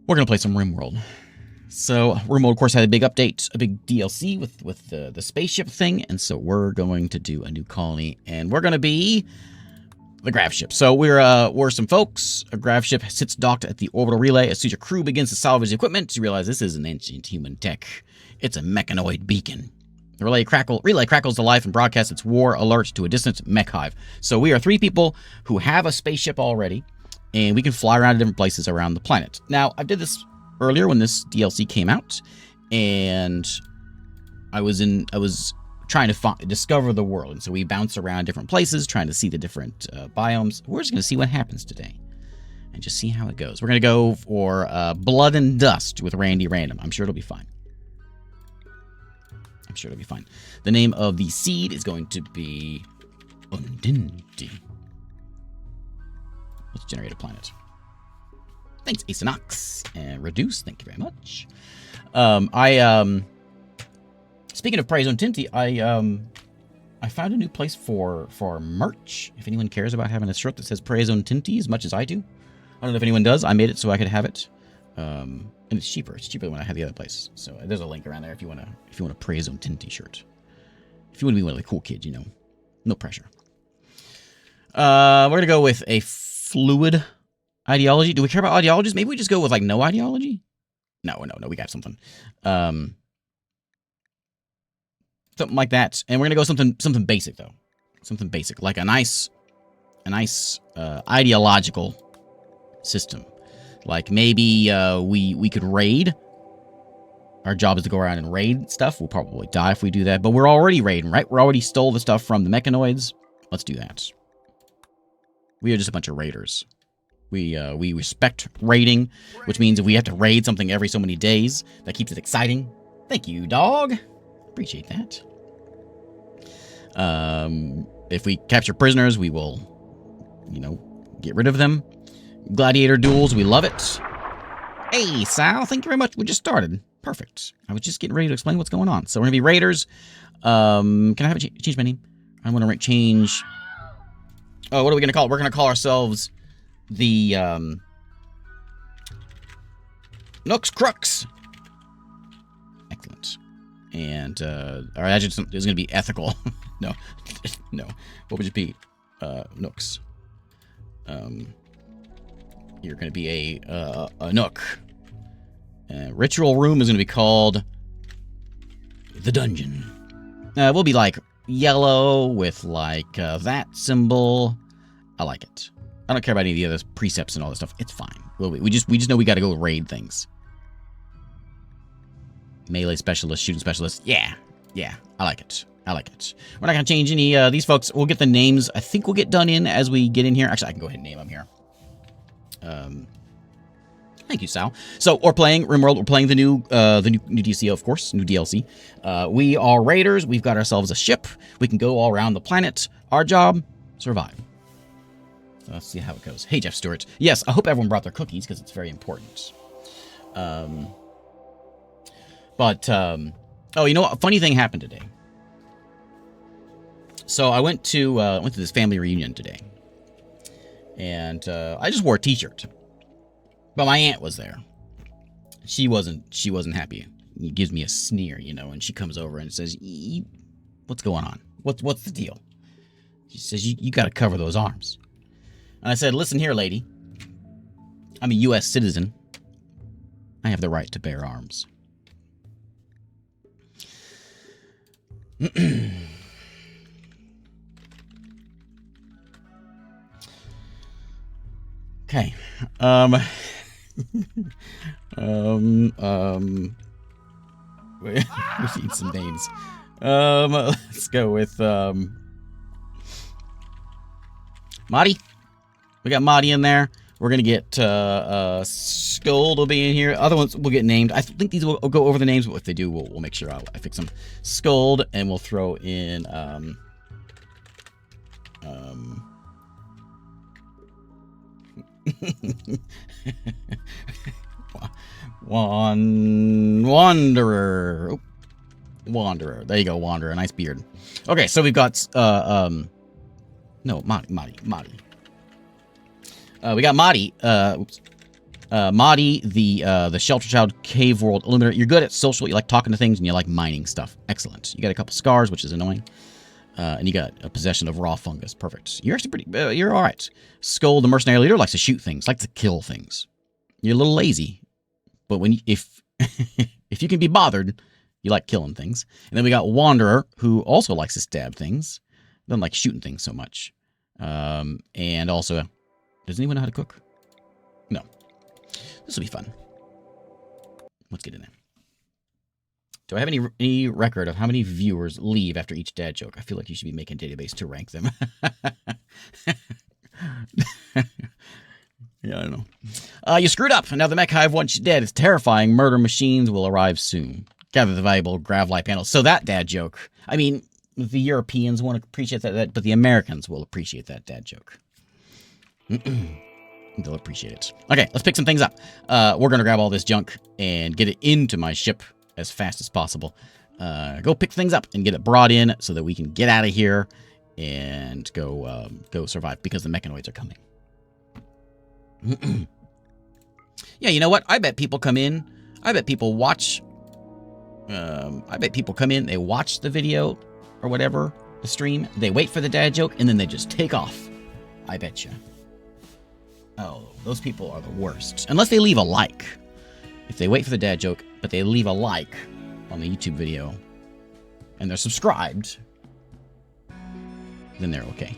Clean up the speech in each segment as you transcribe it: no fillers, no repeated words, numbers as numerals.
We're going to play some RimWorld. So RimWorld, of course, had a big update, a big DLC with the spaceship thing, and so we're going to do a new colony, and we're going to be the grav ship. So we're some folks. A grav ship sits docked at the orbital relay. As soon as your crew begins to salvage the equipment, you realize this is an ancient human tech. It's a mechanoid beacon. The relay crackles to life and broadcasts its war alert to a distant mech hive. So we are 3 people who have a spaceship already, and we can fly around to different places around the planet. Now, I did this earlier when this DLC came out, and I was trying to discover the world, and so we bounce around different places trying to see the different biomes. We're just going to see what happens today and just see how it goes. We're going to go for Blood and Dust with Randy Random. I'm sure it'll be fine. The name of the seed is going to be Undinti. Let's generate a planet. Thanks, Aesonox. And Reduce, thank you very much. Speaking of Praise Undinti, I found a new place for merch. If anyone cares about having a shirt that says Praise Undinti as much as I do. I don't know if anyone does. I made it so I could have it. And it's cheaper. It's cheaper than when I had the other place. So there's a link around there if you want a Praise Undinti shirt. If you want to be one of the cool kids, no pressure. We're gonna go with a fluid ideology. Do we care about ideologies? Maybe we just go with no ideology. No. We got something. Something like that. And we're gonna go something basic though. Something basic, like a nice ideological system. Like maybe we could raid. Our job is to go around and raid stuff. We'll probably die if we do that. But we're already raiding, right? We already stole the stuff from the mechanoids. Let's do that. We are just a bunch of raiders. We respect raiding, which means if we have to raid something every so many days, that keeps it exciting. Thank you, dog. Appreciate that. If we capture prisoners, we will, get rid of them. Gladiator duels, we love it. Hey, Sal, thank you very much. We just started. Perfect. I was just getting ready to explain what's going on. So we're going to be raiders. Can I have it change my name? I want to change... Oh, what are we going to call it? We're going to call ourselves the Nooks Crux. Excellent. And our adjective is going to be ethical. No. What would it be? Nooks. You're going to be a Nook. Ritual room is going to be called the dungeon. We'll be yellow with that symbol. I like it. I don't care about any of the other precepts and all this stuff. It's fine. We just know we got to go raid things. Melee specialist, shooting specialist. Yeah. I like it. We're not going to change any of these folks. We'll get the names. I think we'll get done in as we get in here. Actually, I can go ahead and name them here. Thank you, Sal. So we're playing RimWorld. We're playing the new DLC, of course, new DLC. We are raiders. We've got ourselves a ship. We can go all around the planet. Our job, survive. So let's see how it goes. Hey, Jeff Stewart. Yes, I hope everyone brought their cookies because it's very important. Oh, you know what? A funny thing happened today. So I went to this family reunion today, and I just wore a t-shirt. But my aunt was there. She wasn't happy. He gives me a sneer, and she comes over and says, "What's going on? What's the deal?" She says, "You got to cover those arms." And I said, "Listen here, lady. I'm a U.S. citizen. I have the right to bear arms." Okay. We need some names. Let's go with Marty. We got Marty in there. We're gonna get Scold will be in here. Other ones will get named. I think these will go over the names, but if they do, we'll make sure I fix them. Scold, and we'll throw in Wanderer. Oh, Wanderer. There you go, Wanderer. Nice beard. Okay, so we've got no, Marty. We got Marty. Oops. Madi, the Shelter Child Cave World Illuminator. You're good at social. You like talking to things, and you like mining stuff. Excellent. You got a couple scars, which is annoying. And you got a possession of raw fungus. Perfect. You're actually pretty... you're all right. Skull, the mercenary leader, likes to shoot things. Likes to kill things. You're a little lazy. But when if you can be bothered, you like killing things. And then we got Wanderer, who also likes to stab things. Doesn't like shooting things so much. And also... Does anyone know how to cook? No. This will be fun. Let's get in there. Do I have any record of how many viewers leave after each dad joke? I feel like you should be making a database to rank them. Yeah, I don't know. You screwed up. Now the mech hive wants you dead. It's terrifying. Murder machines will arrive soon. Gather the valuable Gravlight panels. So that dad joke. I mean, the Europeans won't appreciate that, but the Americans will appreciate that dad joke. They'll appreciate it. Okay, let's pick some things up. We're going to grab all this junk and get it into my ship as fast as possible. Go pick things up and get it brought in so that we can get out of here and go survive because the mechanoids are coming. Yeah, you know what? I bet people come in. I bet people watch. I bet people come in, they watch the video or whatever, the stream. They wait for the dad joke, and then they just take off. I bet you. Oh, those people are the worst. Unless they leave a like. If they wait for the dad joke, but they leave a like on the YouTube video, and they're subscribed, then they're okay.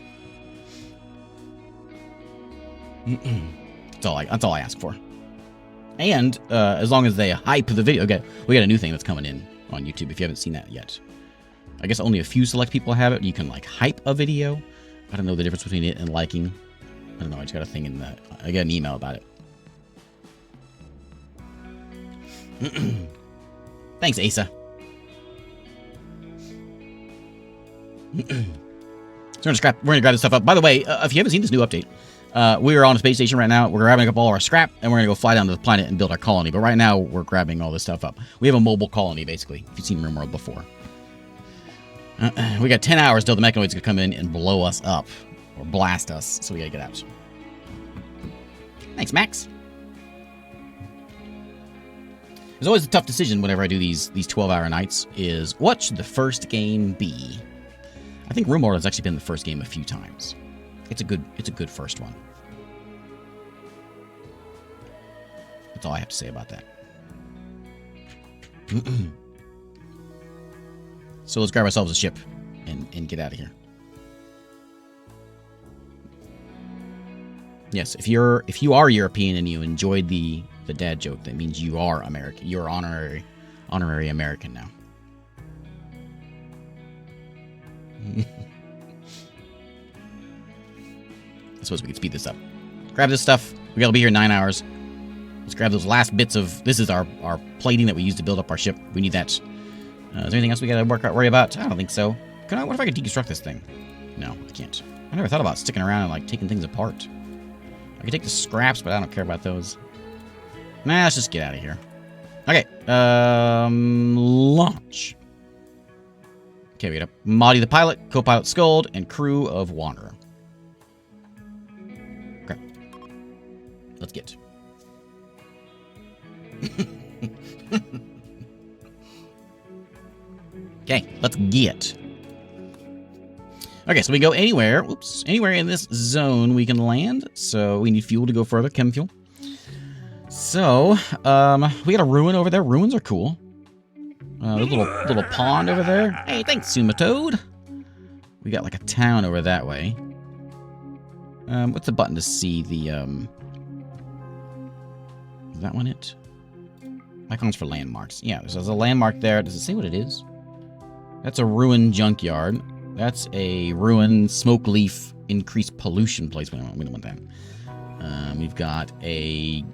That's all I ask for. And as long as they hype the video. Okay, we got a new thing that's coming in on YouTube if you haven't seen that yet. I guess only a few select people have it. You can like hype a video. I don't know the difference between it and liking. I don't know. I just got a thing in that. I got an email about it. Thanks, Asa. So we're gonna grab this stuff up. By the way, if you haven't seen this new update, we are on a space station right now. We're grabbing up all our scrap, and we're gonna go fly down to the planet and build our colony. But right now, we're grabbing all this stuff up. We have a mobile colony, basically. If you've seen RimWorld before, we got 10 hours till the mechanoids gonna come in and blow us up or blast us. So we gotta get out. Thanks, Max. There's always a tough decision whenever I do these 12-hour nights. Is what should the first game be? I think RimWorld has actually been the first game a few times. It's a good first one. That's all I have to say about that. So let's grab ourselves a ship and get out of here. Yes, if you are European and you enjoyed the dad joke, that means you are American. You're honorary American now. I suppose we could speed this up. Grab this stuff. We gotta be here 9 hours. Let's grab those last bits of... This is our plating that we use to build up our ship. We need that. Is there anything else we gotta worry about? I don't think so. What if I could deconstruct this thing? No, I can't. I never thought about sticking around and like taking things apart. I could take the scraps, but I don't care about those. Nah, let's just get out of here. Okay, launch. Okay, we got Madi the pilot, co-pilot Scold, and crew of Wanderer. Okay. Let's get. Okay, let's get. Okay, so we go anywhere. Oops, anywhere in this zone we can land. So we need fuel to go further, chem fuel. So, we got a ruin over there. Ruins are cool. Little pond over there. Hey, thanks, Sumatoad. We got like a town over that way. What's the button to see the, is that one it? Icons for landmarks. Yeah, there's a landmark there. Does it say what it is? That's a ruined junkyard. That's a ruined smoke leaf increased pollution place. We don't want that. We've got a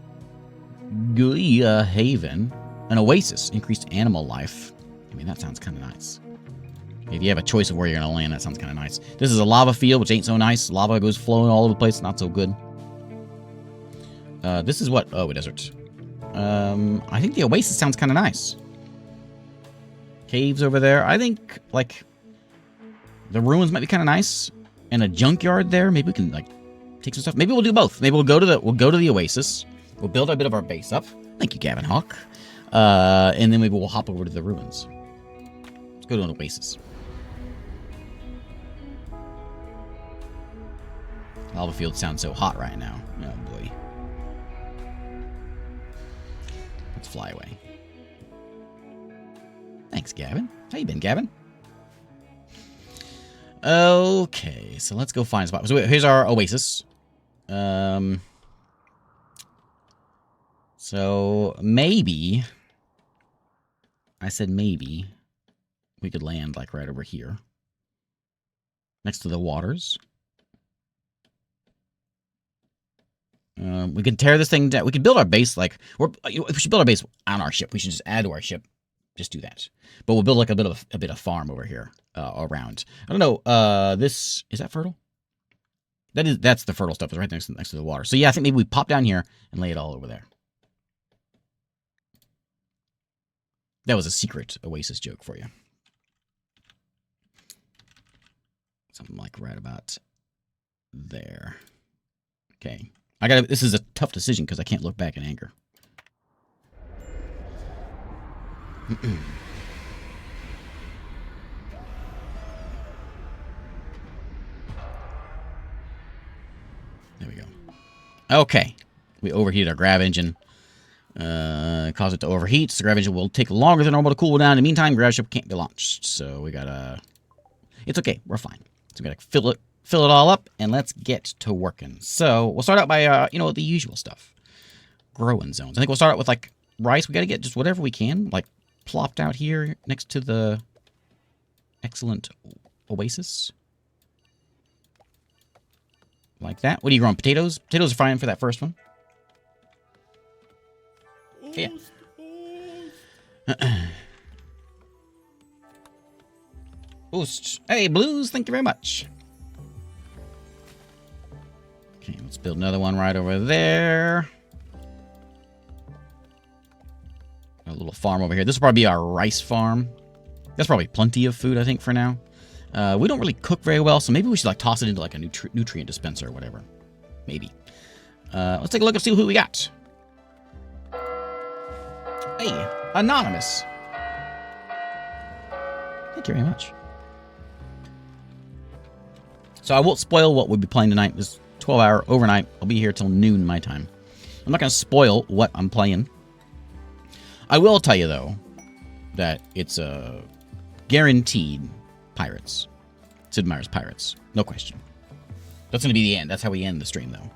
haven. An oasis. Increased animal life. I mean, that sounds kind of nice. If you have a choice of where you're going to land, that sounds kind of nice. This is a lava field, which ain't so nice. Lava goes flowing all over the place. Not so good. This is what? Oh, a desert. I think the oasis sounds kind of nice. Caves over there. I think, like, the ruins might be kind of nice. And a junkyard there. Maybe we can, like, take some stuff. Maybe we'll do both. Maybe we'll go to the oasis. We'll build a bit of our base up. Thank you, Gavin Hawk. And then maybe we'll hop over to the ruins. Let's go to an oasis. Lava fields sound so hot right now. Oh boy. Let's fly away. Thanks, Gavin. How you been, Gavin? Okay, so let's go find a spot. So here's our oasis. So maybe, I said maybe, we could land like right over here, next to the waters. We can tear this thing down. We can build our base like, if we should build our base on our ship, we should just add to our ship. Just do that. But we'll build like a bit of farm over here around. I don't know. This is that fertile? That's the fertile stuff. It's right next to the water. So yeah, I think maybe we pop down here and lay it all over there. That was a secret oasis joke for you. Something like right about there. Okay. This is a tough decision because I can't look back in anger. There we go. Okay. We overheated our grav engine. Cause it to overheat. So the grav engine will take longer than normal to cool down. In the meantime, grav ship can't be launched. So we gotta... It's okay. We're fine. So we gotta fill it all up, and let's get to working. So we'll start out by, the usual stuff. Growing zones. I think we'll start out with, like, rice. We gotta get just whatever we can, like, plopped out here next to the excellent oasis. Like that. What are you growing? Potatoes? Potatoes are fine for that first one. Yeah. Boost. Hey, Blues, thank you very much. Okay, let's build another one right over there. A little farm over here. This will probably be our rice farm. That's probably plenty of food, I think, for now. We don't really cook very well, so maybe we should like toss it into like a nutrient dispenser or whatever. Maybe. Let's take a look and see who we got. Hey, Anonymous. Thank you very much. So I won't spoil what we'll be playing tonight. This 12-hour overnight. I'll be here till noon my time. I'm not going to spoil what I'm playing. I will tell you, though, that it's guaranteed pirates. Sid Meier's Pirates. No question. That's going to be the end. That's how we end the stream, though.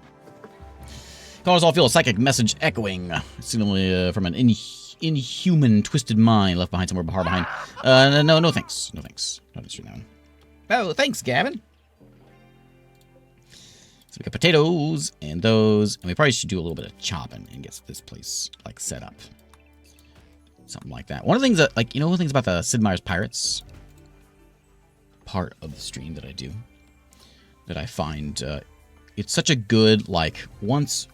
Callers all feel a psychic message echoing. Seemingly from an inhuman, twisted mind left behind somewhere far behind. No thanks. No thanks. Not this right now. Oh, thanks, Gavin. So we got potatoes and those, and we probably should do a little bit of chopping and get this place like set up. Something like that. One of the things that, like, one of the things about the Sid Meier's Pirates part of the stream that I do, that I find, it's such a good, like, once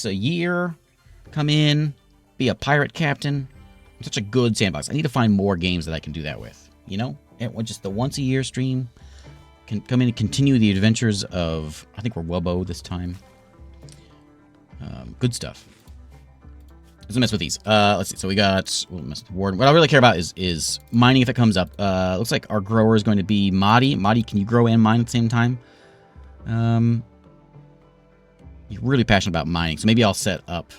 a year, come in, be a pirate captain. It's such a good sandbox. I need to find more games that I can do that with, And just the once a year stream. Can come in and continue the adventures of, I think we're Wubbo this time. Good stuff. Let's mess with these. Let's see. So we got, we'll mess with the warden. What I really care about is mining if it comes up. Looks like our grower is going to be Mahdi. Mahdi, can you grow and mine at the same time? You're really passionate about mining, so maybe I'll set up.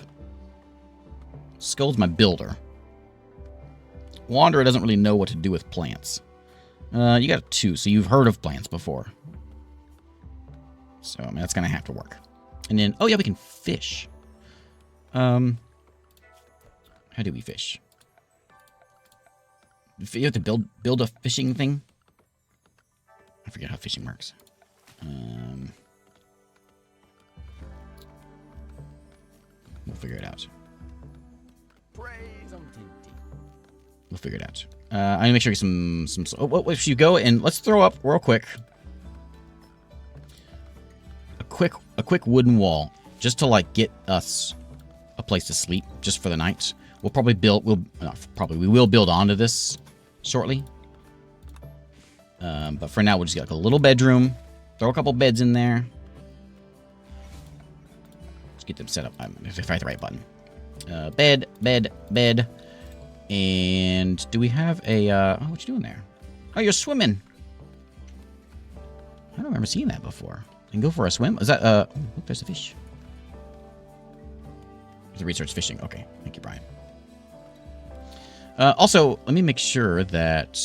Skull's my builder. Wanderer doesn't really know what to do with plants. You got a 2, so you've heard of plants before. So, I mean, that's going to have to work. And then, oh yeah, we can fish. How do we fish? You have to build a fishing thing? I forget how fishing works. We'll figure it out. We'll figure it out. I need to make sure you get some. Oh, if you go and let's throw up real quick. A quick wooden wall, just to like get us a place to sleep, just for the night. We'll probably build. We will build onto this shortly. But for now, we'll just get like a little bedroom. Throw a couple beds in there. Let's get them set up. If I find the right button. Bed, bed, bed. And do we have a... oh, what you doing there? Oh, you're swimming. I don't remember seeing that before. You can go for a swim. Is that... oh, there's a fish. There's a research fishing. Okay. Thank you, Brian. Also, let me make sure that...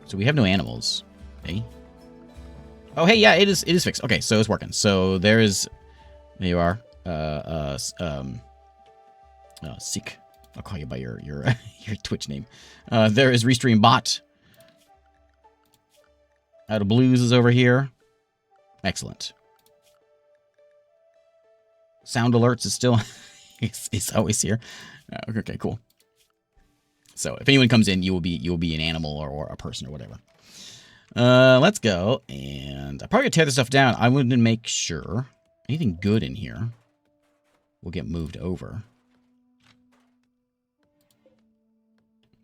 So we have no animals. Hey. Oh, hey, yeah, it is fixed. Okay, so it's working. So there is... There you are. Seek. I'll call you by your your Twitch name. There is Restream Bot. Out of Blues is over here. Excellent. Sound Alerts is still is always here. Okay, cool. So if anyone comes in, you will be an animal or a person or whatever. Let's go, and I probably gonna tear this stuff down. I want to make sure anything good in here will get moved over.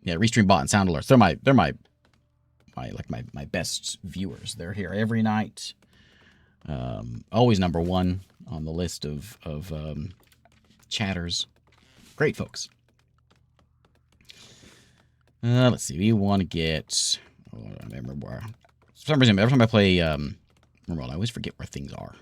Yeah, Restream Bot and Sound Alerts. They're my best viewers. They're here every night. Always number one on the list of chatters. Great folks. Let's see. We want to get... Oh, I don't remember where. For some reason, every time I play RimWorld, I always forget where things are.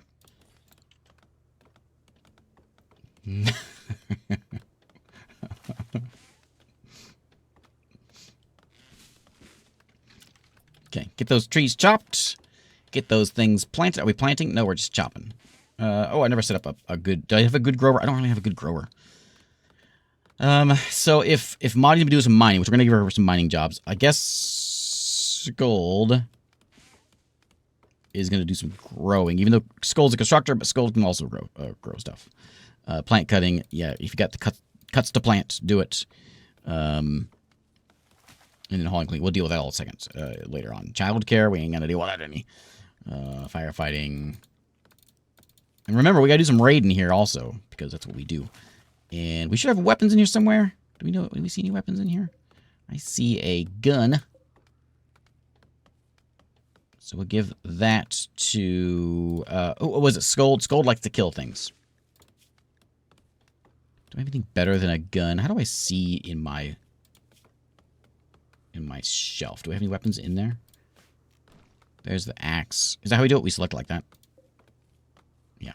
Okay, get those trees chopped. Get those things planted. Are we planting? No, we're just chopping. Oh, I never set up a good... Do I have a good grower? I don't really have a good grower. So if Maudie's gonna do some mining, which we're gonna give her some mining jobs, I guess Gold is gonna do some growing. Even though Skull's a constructor, but Skull can also grow stuff. Plant cutting, yeah. If you got the cuts to plant, do it. And then hauling clean. We'll deal with that all second later on. Childcare, we ain't gonna deal with that any. Firefighting. And remember, we gotta do some raiding here also, because that's what we do. And we should have weapons in here somewhere. Do we see any weapons in here? I see a gun. So we'll give that to... oh, what was it? Scold. Scold likes to kill things. Do I have anything better than a gun? How do I see in my shelf? Do I have any weapons in there? There's the axe. Is that how we do it? We select like that. Yeah.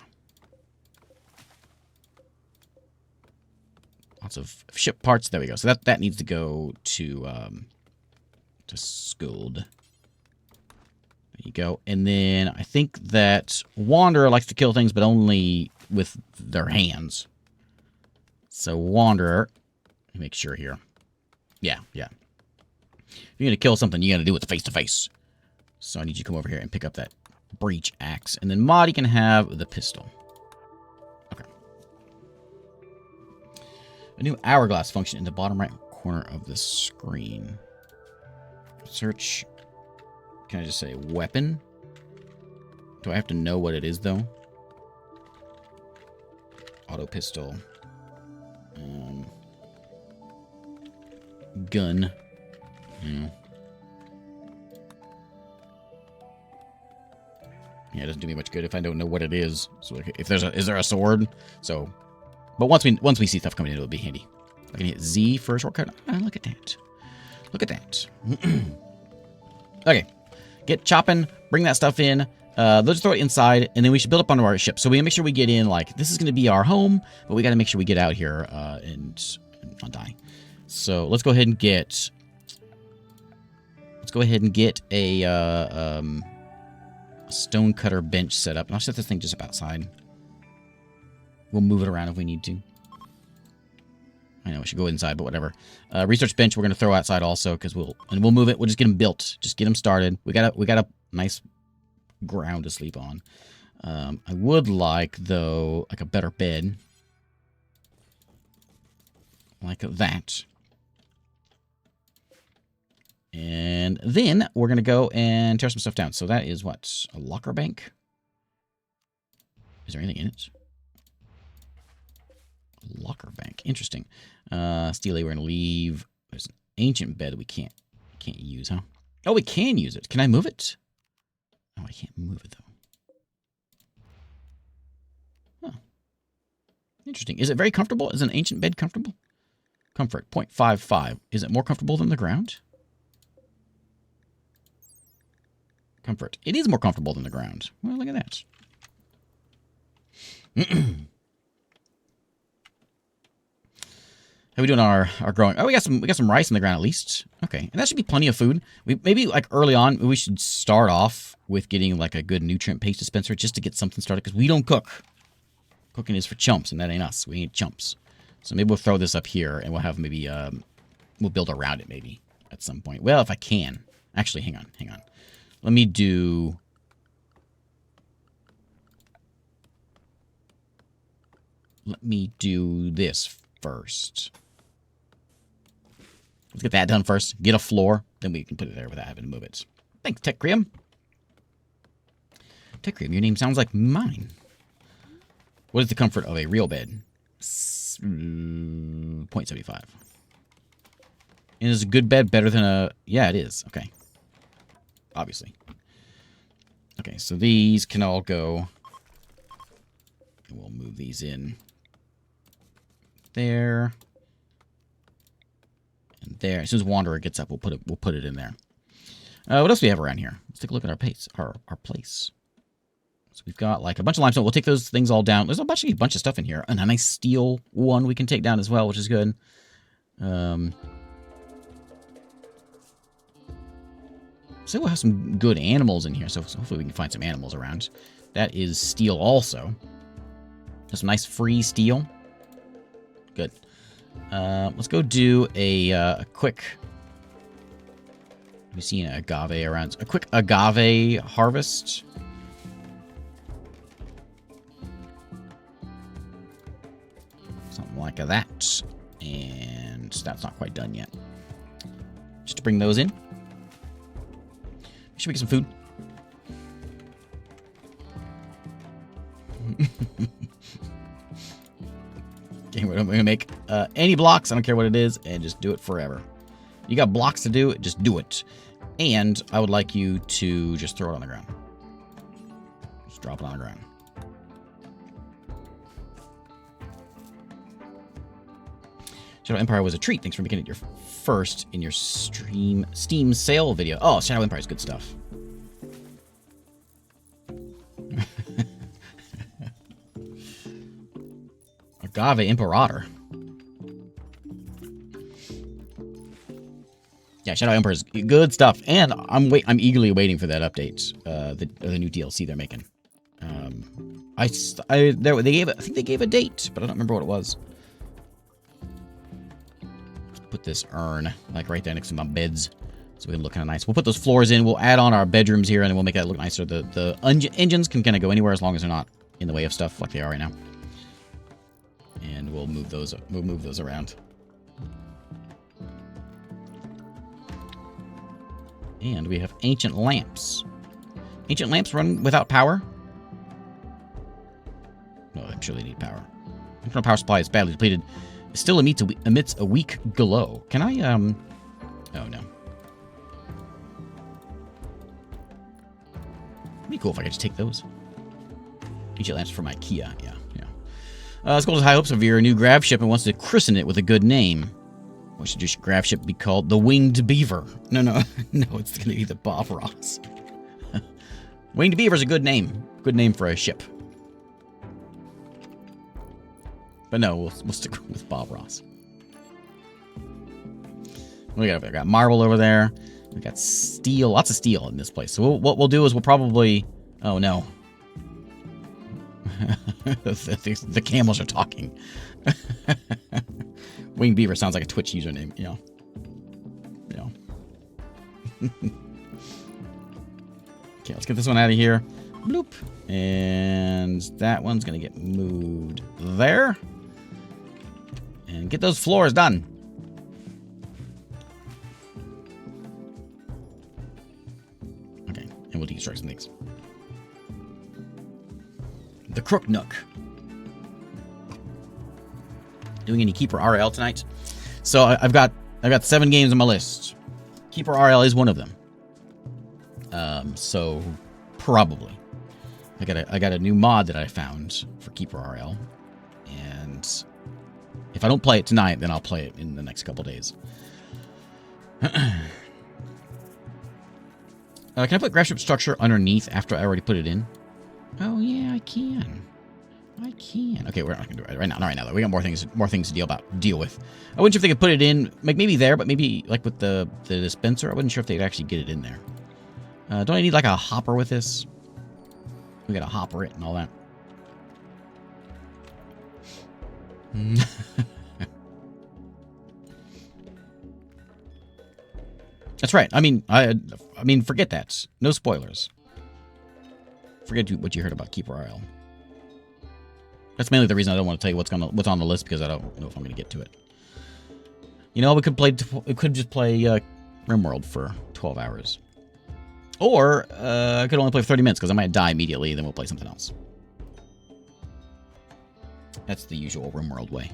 Lots of ship parts. There we go. So that needs to go to Scold. There you go. And then I think that Wanderer likes to kill things, but only with their hands. So Wanderer, let me make sure here. Yeah. If you're gonna kill something, you gotta do it face to face. So I need you to come over here and pick up that breach axe, and then Maudie can have the pistol. Okay. A new hourglass function in the bottom right corner of the screen. Search. Can I just say weapon? Do I have to know what it is though? Auto pistol. Gun. Yeah, it doesn't do me much good if I don't know what it is. So if there's is there a sword? So, but once we see stuff coming in, it'll be handy. I can hit Z for a shortcut. Oh, look at that. Look at that. Okay, get chopping. Bring that stuff in. Let's throw it inside, and then we should build up onto our ship. So we make sure we get in. Like this is going to be our home, but we got to make sure we get out here and not die. So let's go ahead and get. Let's go ahead and get a stonecutter bench set up. And I'll set this thing just up outside. We'll move it around if we need to. I know we should go inside, but whatever. Research bench we're gonna throw outside also because we'll move it. We'll just get them built. Just get them started. We got a nice ground to sleep on. I would like though like a better bed, like that. And then we're going to go and tear some stuff down. So that is what? A locker bank? Is there anything in it? Locker bank. Interesting. Steel we're going to leave. There's an ancient bed that we can't use, huh? Oh, we can use it. Can I move it? Oh, I can't move it, though. Interesting. Is it very comfortable? Is an ancient bed comfortable? Comfort, 0.55. Is it more comfortable than the ground? Comfort. It is more comfortable than the ground. Well, look at that. How are we doing on our growing? Oh, we got some rice in the ground at least. Okay, and that should be plenty of food. Maybe like early on we should start off with getting like a good nutrient paste dispenser just to get something started because we don't cook. Cooking is for chumps, and that ain't us. We ain't chumps. So maybe we'll throw this up here, and we'll have maybe we'll build around it maybe at some point. Well, if I can. Actually, hang on. Let me do. Let me do this first. Let's get that done first. Get a floor. Then we can put it there without having to move it. Thanks, Nookrium. Nookrium, your name sounds like mine. What is the comfort of a real bed? 0.75. And is a good bed better than a... Yeah, it is. Okay. Obviously. Okay, so these can all go... And we'll move these in. There. And there. As soon as Wanderer gets up, we'll put it in there. What else do we have around here? Let's take a look at our place. Our place. So we've got like a bunch of limestone. We'll take those things all down. There's a bunch of stuff in here. And a nice steel one we can take down as well, which is good. So we'll have some good animals in here. So hopefully we can find some animals around. That is steel also. There's some nice free steel. Good. Let's go do a quick... Have you seen an agave around? A quick agave harvest. Something like that. And that's not quite done yet. Just to bring those in. Should we get some food? Okay, we're going to make any blocks. I don't care what it is. And just do it forever. You got blocks to do, just do it. And I would like you to just throw it on the ground. Just drop it on the ground. Shadow Empire was a treat. Thanks for making it your first in your Steam sale video. Oh, Shadow Empire is good stuff. Agave Imperator. Yeah, Shadow Empire is good stuff, and I'm eagerly waiting for that update. The new DLC they're making. I think they gave a date, but I don't remember what it was. Put this urn like right there next to my beds so we can look kind of nice. We'll put those floors in. We'll add on our bedrooms here, and then we'll make that look nicer. The engines can kind of go anywhere as long as they're not in the way of stuff like they are right now. And we'll move those around. And we have ancient lamps. Ancient lamps run without power? No, I'm sure they need power. Internal power supply is badly depleted. It still emits a weak glow. Can I, oh, no. It'd be cool if I could just take those. Ancient lamps from IKEA. Yeah. Skull has high hopes of your new grav ship and wants to christen it with a good name. What should your grav ship be called? The Winged Beaver. No, it's going to be the Bob Ross. Winged Beaver's a good name. Good name for a ship. But no, we'll stick with Bob Ross. What do we got over there? We got marble over there. We got steel. Lots of steel in this place. So what we'll do is we'll probably... Oh, no. The camels are talking. Winged Beaver sounds like a Twitch username, you know. Okay, let's get this one out of here. Bloop. And that one's going to get moved there. And get those floors done. Okay, and we'll deconstruct some things. The Crook Nook. Doing any Keeper RL tonight? So I've got 7 games on my list. Keeper RL is one of them. So probably. I got a new mod that I found for Keeper RL, and If I don't play it tonight, then I'll play it in the next couple days. Can I put graph ship structure underneath after I already put it in? Oh yeah, I can. I can. Okay, we're not gonna do it right now. Not right now though. We got more things to deal with. I wasn't sure if they could put it in, like maybe there, but maybe like with the dispenser. I wasn't sure if they'd actually get it in there. Don't I need like a hopper with this? We gotta hopper it and all that. That's right. I mean, forget that. No spoilers. Forget what you heard about Keeper Isle. That's mainly the reason I don't want to tell you what's on the list, because I don't know if I'm going to get to it. You know, we could just play RimWorld for 12 hours. Or I could only play for 30 minutes because I might die immediately, then we'll play something else. That's the usual RimWorld way.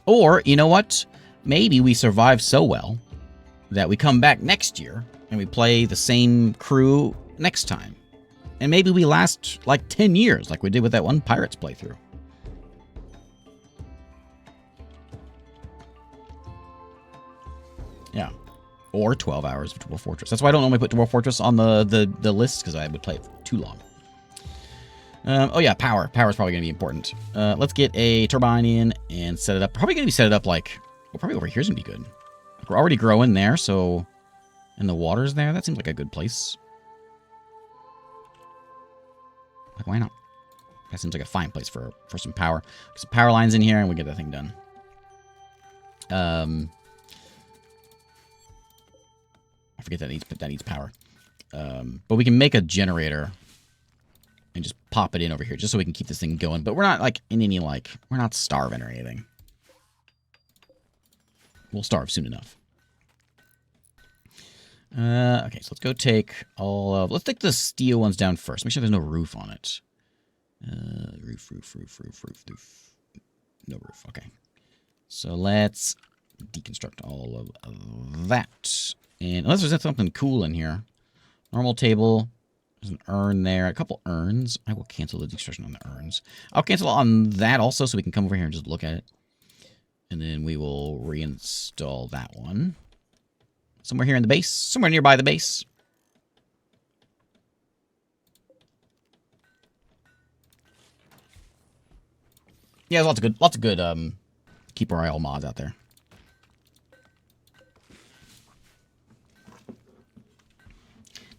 Or, you know what? Maybe we survive so well that we come back next year and we play the same crew next time. And maybe we last like 10 years like we did with that one Pirates playthrough. Yeah. Or 12 hours of Dwarf Fortress. That's why I don't normally put Dwarf Fortress on the list, because I would play it too long. Oh yeah, power. Power is probably going to be important. Let's get a turbine in and set it up. Probably going to be set it up like... Well, probably over here is going to be good. We're already growing there, so... And the water's there. That seems like a good place. Like, why not? That seems like a fine place for some power. Get some power lines in here, and we get that thing done. I forget that needs power. But we can make a generator and just pop it in over here, just so we can keep this thing going. But we're not, like, in any, like... We're not starving or anything. We'll starve soon enough. Okay, so let's go take all of... Let's take the steel ones down first. Make sure there's no roof on it. Roof. No roof, okay. So let's deconstruct all of that. And unless there's something cool in here. Normal table. There's an urn there. A couple urns. I will cancel the deconstruction on the urns. I'll cancel on that also, so we can come over here and just look at it. And then we will reinstall that one. Somewhere here in the base. Somewhere nearby the base. Yeah, there's lots of good Keeper Isle mods out there.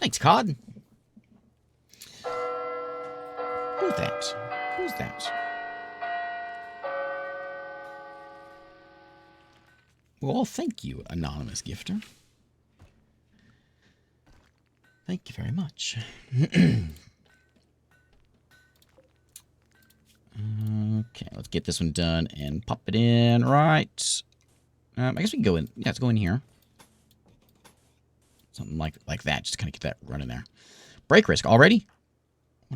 Thanks, COD. Who's that? Who's that? Well, thank you, anonymous gifter. Thank you very much. Okay, let's get this one done and pop it in right. I guess we can go in. Yeah, let's go in here. Something like that, just to kind of get that running there. Break risk already?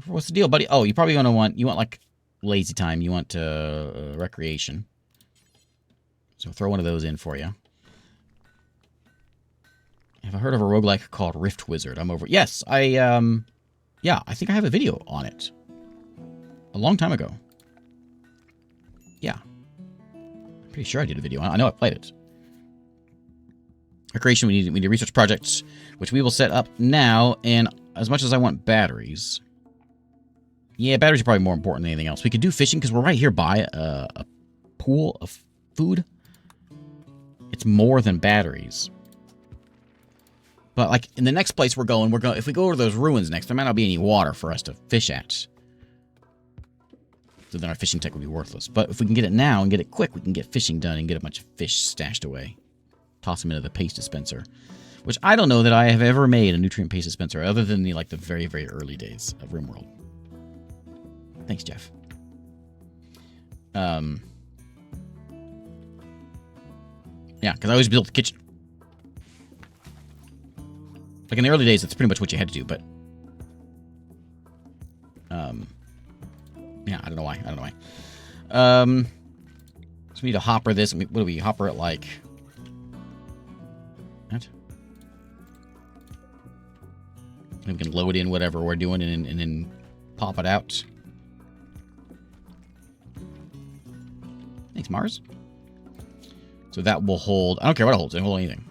What's the deal, buddy? Oh, you're probably gonna want like lazy time. You want recreation. So throw one of those in for you. Have I heard of a roguelike called Rift Wizard? I'm over. Yes, yeah, I think I have a video on it. A long time ago. Yeah. I'm pretty sure I did a video on it. I know I played it. Recreation, we need research projects, which we will set up now. And as much as I want batteries... Yeah, batteries are probably more important than anything else. We could do fishing, because we're right here by a pool of food. It's more than batteries. But, like, in the next place we're going, if we go over to those ruins next, there might not be any water for us to fish at. So then our fishing tech would be worthless. But if we can get it now and get it quick, we can get fishing done and get a bunch of fish stashed away. Toss them into the paste dispenser. Which I don't know that I have ever made a nutrient paste dispenser, other than the very, very early days of RimWorld. Thanks, Jeff. Yeah, because I always built the kitchen. Like in the early days, that's pretty much what you had to do, but... yeah, I don't know why. So we need to hopper this. What do we hopper it like? What? And we can load in whatever we're doing and then pop it out. Thanks, Mars. So that will hold... I don't care what it holds. It will hold anything.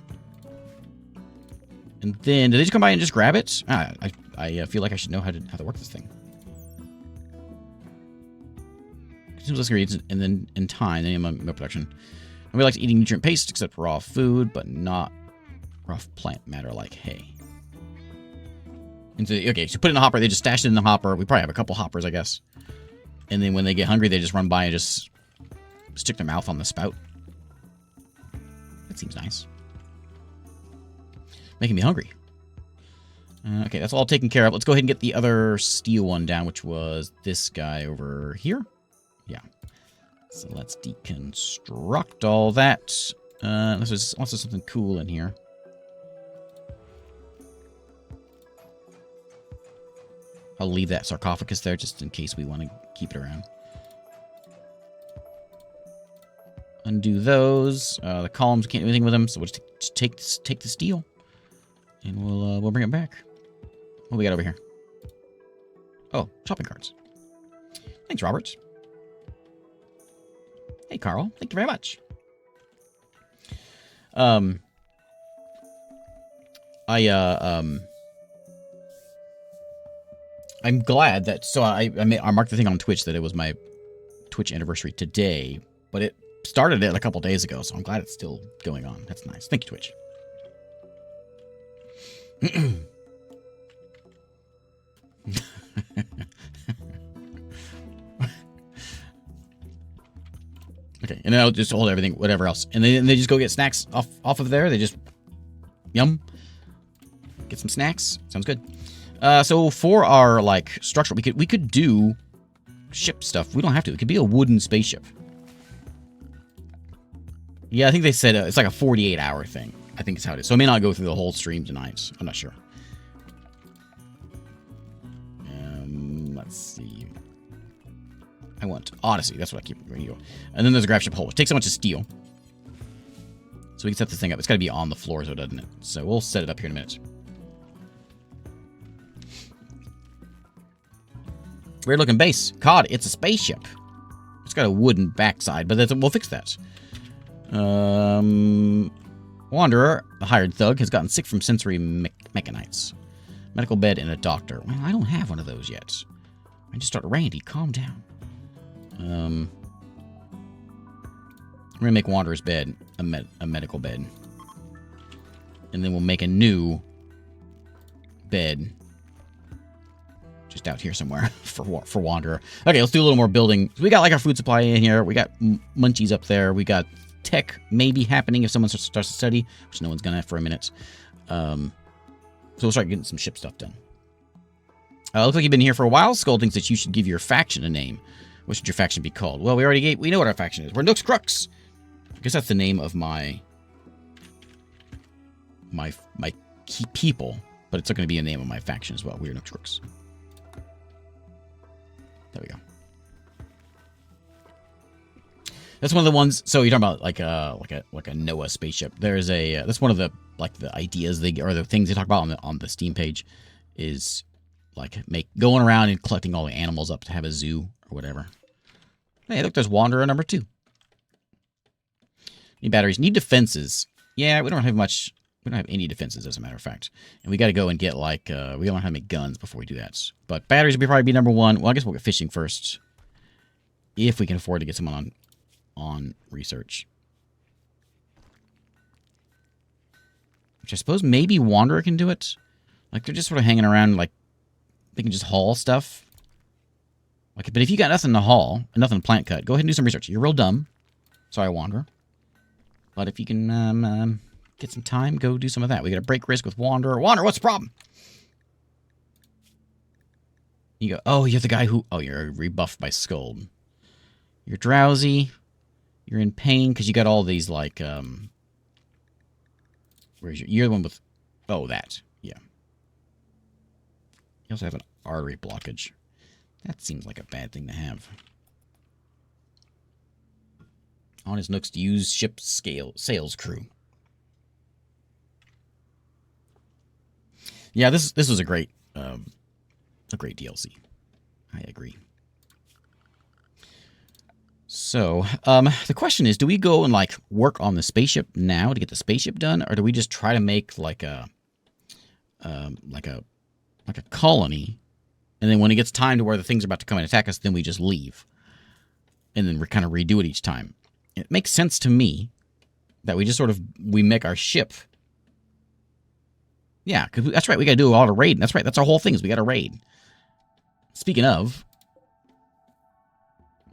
And then, do they just come by and just grab it? I feel like I should know how to work this thing. Consumes less ingredients, and then in time, then milk production. Nobody likes eating nutrient paste except raw food, but not raw plant matter like hay. And so, okay, so put it in the hopper. They just stash it in the hopper. We probably have a couple hoppers, I guess. And then when they get hungry, they just run by and just stick their mouth on the spout. That seems nice. Making me hungry. Okay, that's all taken care of. Let's go ahead and get the other steel one down, which was this guy over here. Yeah. So let's deconstruct all that. There's also something cool in here. I'll leave that sarcophagus there just in case we want to keep it around. Undo those. The columns can't do anything with them, so we'll just take the steel, and we'll bring it back. What we got over here? Oh, shopping carts. Thanks, Robert. Hey, Carl. Thank you very much. I'm glad that, so I marked the thing on Twitch that it was my Twitch anniversary today, but it started it a couple days ago, so I'm glad it's still going on. That's nice. Thank you, Twitch. Okay, and then I'll just hold everything, whatever else. And then they just go get snacks off of there. They just, yum. Get some snacks. Sounds good. So for our, like, structure, we could do ship stuff. We don't have to. It could be a wooden spaceship. Yeah, I think they said it's like a 48-hour thing. I think is how it is. So it may not go through the whole stream tonight. I'm not sure. Let's see. I want Odyssey. That's what I keep bringing you. And then there's a grab ship hole, which takes a bunch of steel. So we can set this thing up. It's got to be on the floor, so doesn't it? So we'll set it up here in a minute. Weird looking base. COD, it's a spaceship. It's got a wooden backside, but we'll fix that. Wanderer, the hired thug, has gotten sick from sensory mechanites. Medical bed and a doctor. Well, I don't have one of those yet. I just started. Randy, calm down. I'm gonna make Wanderer's bed a medical bed, and then we'll make a new bed just out here somewhere for Wanderer. Okay, let's do a little more building. We got like our food supply in here. We got munchies up there. We got tech maybe happening if someone starts to study, which no one's gonna for a minute. So we'll start getting some ship stuff done. Looks like you've been here for a while. Skull thinks that you should give your faction a name. What should your faction be called? Well, we know what our faction is. We're Nooks Crooks. I guess that's the name of my key people, but it's not going to be a name of my faction as well. We're Nooks Crooks. There we go. That's one of the ones. So you're talking about like a Noah spaceship. There's a that's one of the ideas or the things they talk about on the Steam page is like going around and collecting all the animals up to have a zoo or whatever. Hey, look, there's Wanderer number 2. Need batteries. Need defenses. Yeah, we don't have much. We don't have any defenses, as a matter of fact. And we got to go and get like we don't know how to make guns before we do that. But batteries would probably be number 1. Well, I guess we'll get fishing first, if we can afford to get someone on research. Which I suppose maybe Wanderer can do it. Like they're just sort of hanging around, like they can just haul stuff. Like, but if you got nothing to haul, nothing to plant cut, go ahead and do some research. You're real dumb. Sorry, Wanderer. But if you can get some time, go do some of that. We got to break risk with Wanderer. Wanderer, what's the problem? You go, oh, you're the guy who... Oh, you're rebuffed by Scold. You're drowsy. You're in pain because you got all these, like... Where's your... You're the one with... Oh, that. Yeah. You also have an artery blockage. That seems like a bad thing to have. Honest Nooks to use ship sales crew. Yeah, this was a great DLC. I agree. So, the question is, do we go and, like, work on the spaceship now to get the spaceship done, or do we just try to make, like a colony, and then when it gets time to where the things are about to come and attack us, then we just leave, and then we kind of redo it each time? It makes sense to me that we just we make our ship. Yeah, because that's right, we got to do all the raiding. That's right, that's our whole thing, is we got to raid. Speaking of,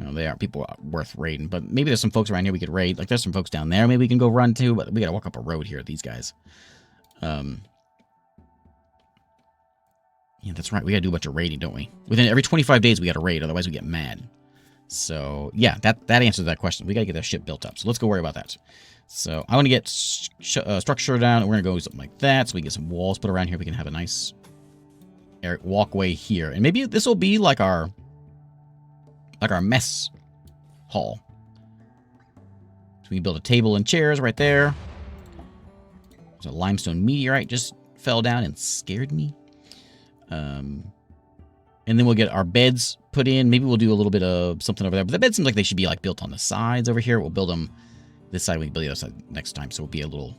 they aren't people worth raiding, but maybe there's some folks around here we could raid. Like, there's some folks down there maybe we can go run to, but we got to walk up a road here, these guys. Yeah, that's right, we got to do a bunch of raiding, don't we? Within every 25 days we got to raid, otherwise we get mad. So, yeah, that answers that question. We got to get that ship built up, so let's go worry about that. So, I want to get structure down, and we're going to go something like that, so we get some walls put around here. We can have a nice walkway here. And maybe this will be like our mess hall. So we can build a table and chairs right there. There's a limestone meteorite just fell down and scared me. And then we'll get our beds put in. Maybe we'll do a little bit of something over there. But the bed seems like they should be like built on the sides over here. We'll build them this side. We can build the other side next time. So it's going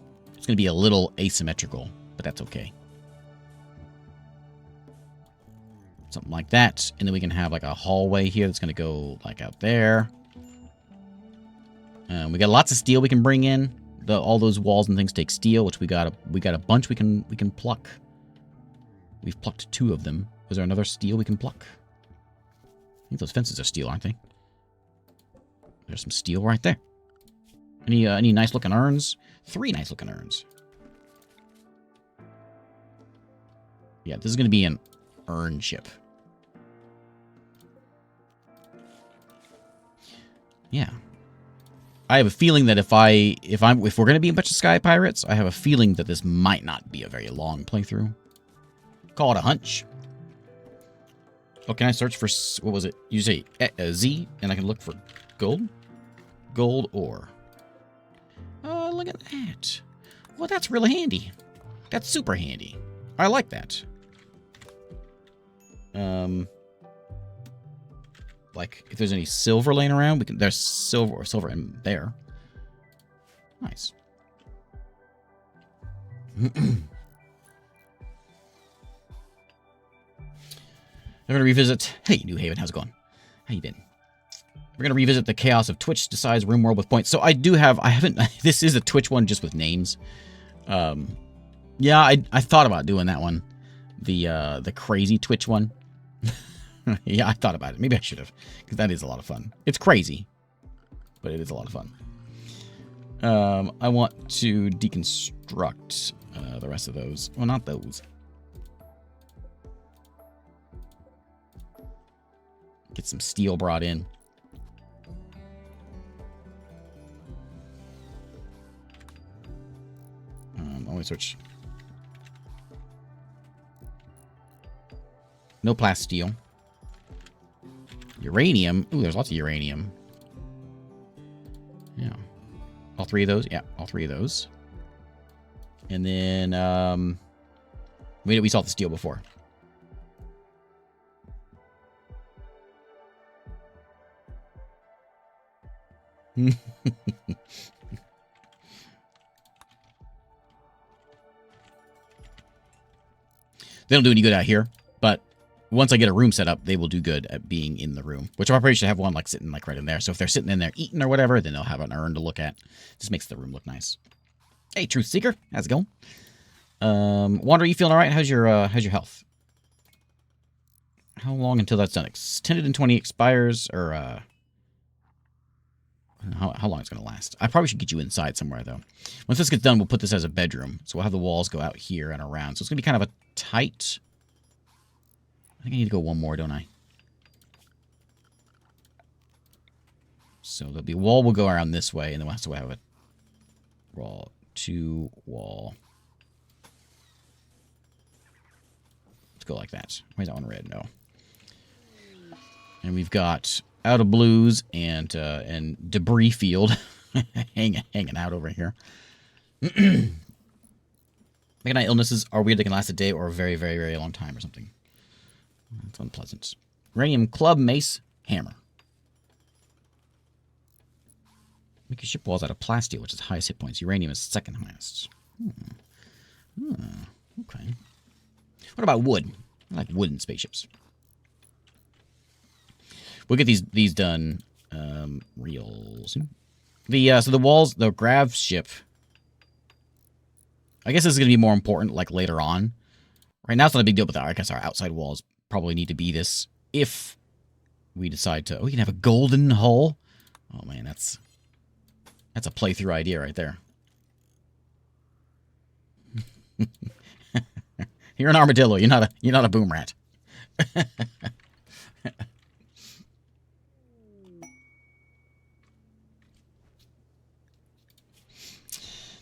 to be a little asymmetrical, but that's okay. Something like that. And then we can have like a hallway here that's going to go like out there. We got lots of steel we can bring in. All those walls and things take steel, which we got a bunch we can pluck. We've plucked 2 of them. Is there another steel we can pluck? I think those fences are steel, aren't they? There's some steel right there. Any nice looking urns? 3 nice looking urns. Yeah, this is going to be an urn ship. Yeah. I have a feeling that if we're going to be a bunch of sky pirates, I have a feeling that this might not be a very long playthrough. Call it a hunch. Oh, can I search for, what was it? You say Z, and I can look for gold? Gold ore. Oh, look at that. Well, that's really handy. That's super handy. I like that. Like, if there's any silver laying around, there's silver in there. Nice. We're going to revisit... Hey, New Haven, how's it going? How you been? We're going to revisit the chaos of Twitch decides RimWorld with points. So I haven't... This is a Twitch one just with names. Yeah, I thought about doing that one. The crazy Twitch one. Yeah, I thought about it. Maybe I should have. Because that is a lot of fun. It's crazy. But it is a lot of fun. I want to deconstruct the rest of those. Well, not those. Get some steel brought in. I want to switch. No plasteel. Uranium. Ooh, there's lots of uranium. Yeah. All 3 of those? Yeah, all 3 of those. And then, we saw the steel before. They don't do any good out here, but once I get a room set up, they will do good at being in the room. Which I probably should have one like sitting like right in there. So if they're sitting in there eating or whatever, then they'll have an urn to look at. Just makes the room look nice. Hey, Truth Seeker, how's it going? Wander, you feeling all right? How's your health? How long until that's done? Extended in 20 expires, or how long it's going to last. I probably should get you inside somewhere, though. Once this gets done, we'll put this as a bedroom. So we'll have the walls go out here and around. So it's going to be kind of a tight... I think I need to go one more, don't I? So there'll be a wall will go around this way, and then we'll have to have a wall, 2 wall. Let's go like that. Why is that one red? No. And we've got out of blues and debris field hanging out over here. Mega Knight illnesses are weird. They can last a day or a very, very, very long time or something. That's unpleasant. Uranium club mace hammer. Make your ship walls out of plasteel, which is highest hit points. Uranium is second highest. Okay. What about wood? I like wooden spaceships. We'll get these done real soon. So the walls, the grav ship. I guess this is going to be more important, like, later on. Right now, it's not a big deal, but I guess our outside walls probably need to be this if we decide to... Oh, we can have a golden hull. Oh, man, that's a playthrough idea right there. You're an armadillo. You're not a boom rat.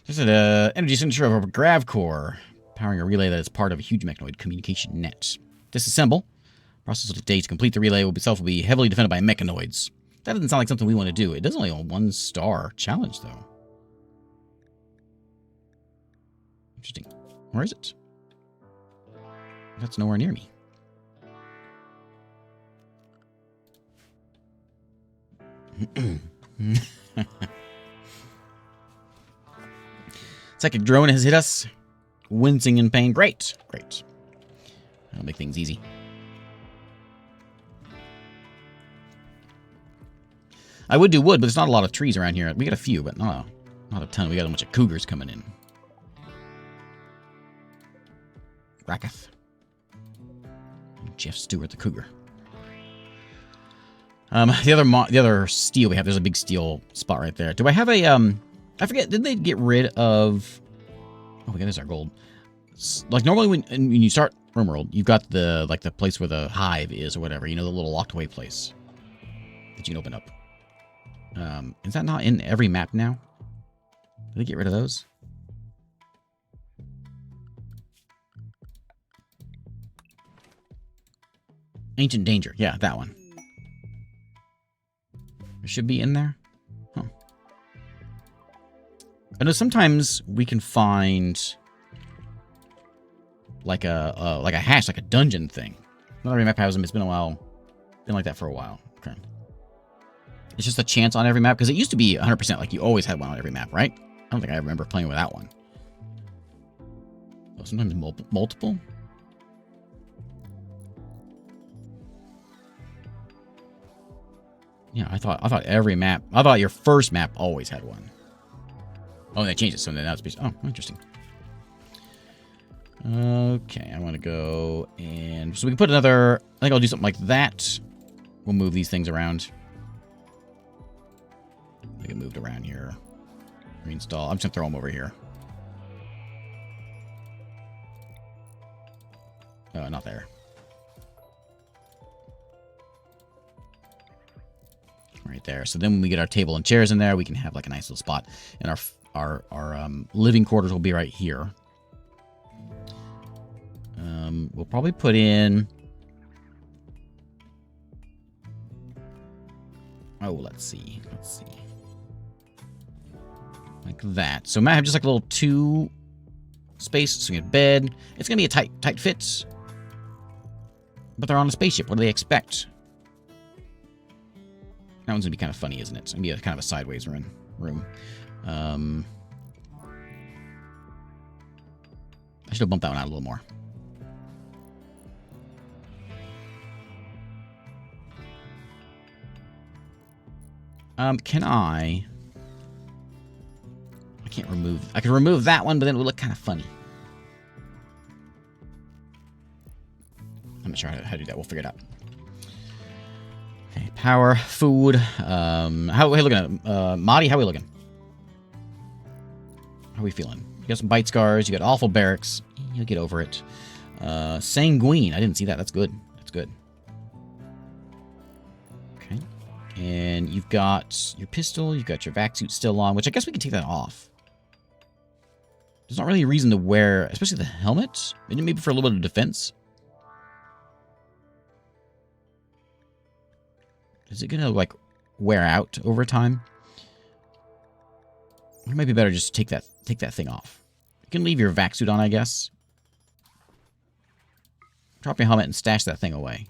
This is an energy signature of a grav core, powering a relay that is part of a huge mechanoid communication net. Disassemble. Process will take days to complete. The relay will be heavily defended by mechanoids. That doesn't sound like something we want to do. It does only have a 1-star challenge, though. Interesting. Where is it? That's nowhere near me. Psychic drone has hit us. Wincing in pain. Great. Great. That'll make things easy. I would do wood, but there's not a lot of trees around here. We got a few, but not a ton. We got a bunch of cougars coming in. Racketh. Jeff Stewart, the cougar. The other steel we have, there's a big steel spot right there. Do I have a, I forget, did they get rid of... Oh, my God, there's our gold. Like, normally when you start RimWorld, you've got the, like, the place where the hive is or whatever. You know, the little locked away place that you can open up. Is that not in every map now? Did they get rid of those? Ancient Danger. Yeah, that one. It should be in there. Huh. I know sometimes we can find like a hash, like a dungeon thing. Not every map has them. It's been a while. Been like that for a while. Okay. It's just a chance on every map because it used to be 100%. Like you always had one on every map, right? I don't think I remember playing with that one. Oh, sometimes multiple. Yeah, I thought every map. I thought your first map always had one. Oh, they changed it, so then that's oh, interesting. Okay, I want to go and so we can put another. I think I'll do something like that. We'll move these things around. They get moved around here. Reinstall. I'm just gonna throw them over here. Not there. Right there. So then when we get our table and chairs in there, we can have like a nice little spot. And our living quarters will be right here. We'll probably put in... Oh, let's see. Like that. So we might have just like a little 2 space. So we get a bed. It's going to be a tight fit. But they're on a spaceship. What do they expect? That one's going to be kind of funny, isn't it? It's going to be a kind of a sideways room. I should have bumped that one out a little more. Can I can't remove... I can remove that one, but then it would look kind of funny. I'm not sure how to do that. We'll figure it out. Okay, power, food. How are we looking at Marty, how are we looking? How are we feeling? You got some bite scars. You got awful barracks. You'll get over it. Sanguine. I didn't see that. That's good. That's good. Okay. And you've got your pistol. You've got your vac suit still on, which I guess we can take that off. There's not really a reason to wear, especially the helmet. Maybe for a little bit of defense. Is it gonna like wear out over time? It might be better just to take that thing off. You can leave your vac suit on, I guess. Drop your helmet and stash that thing away.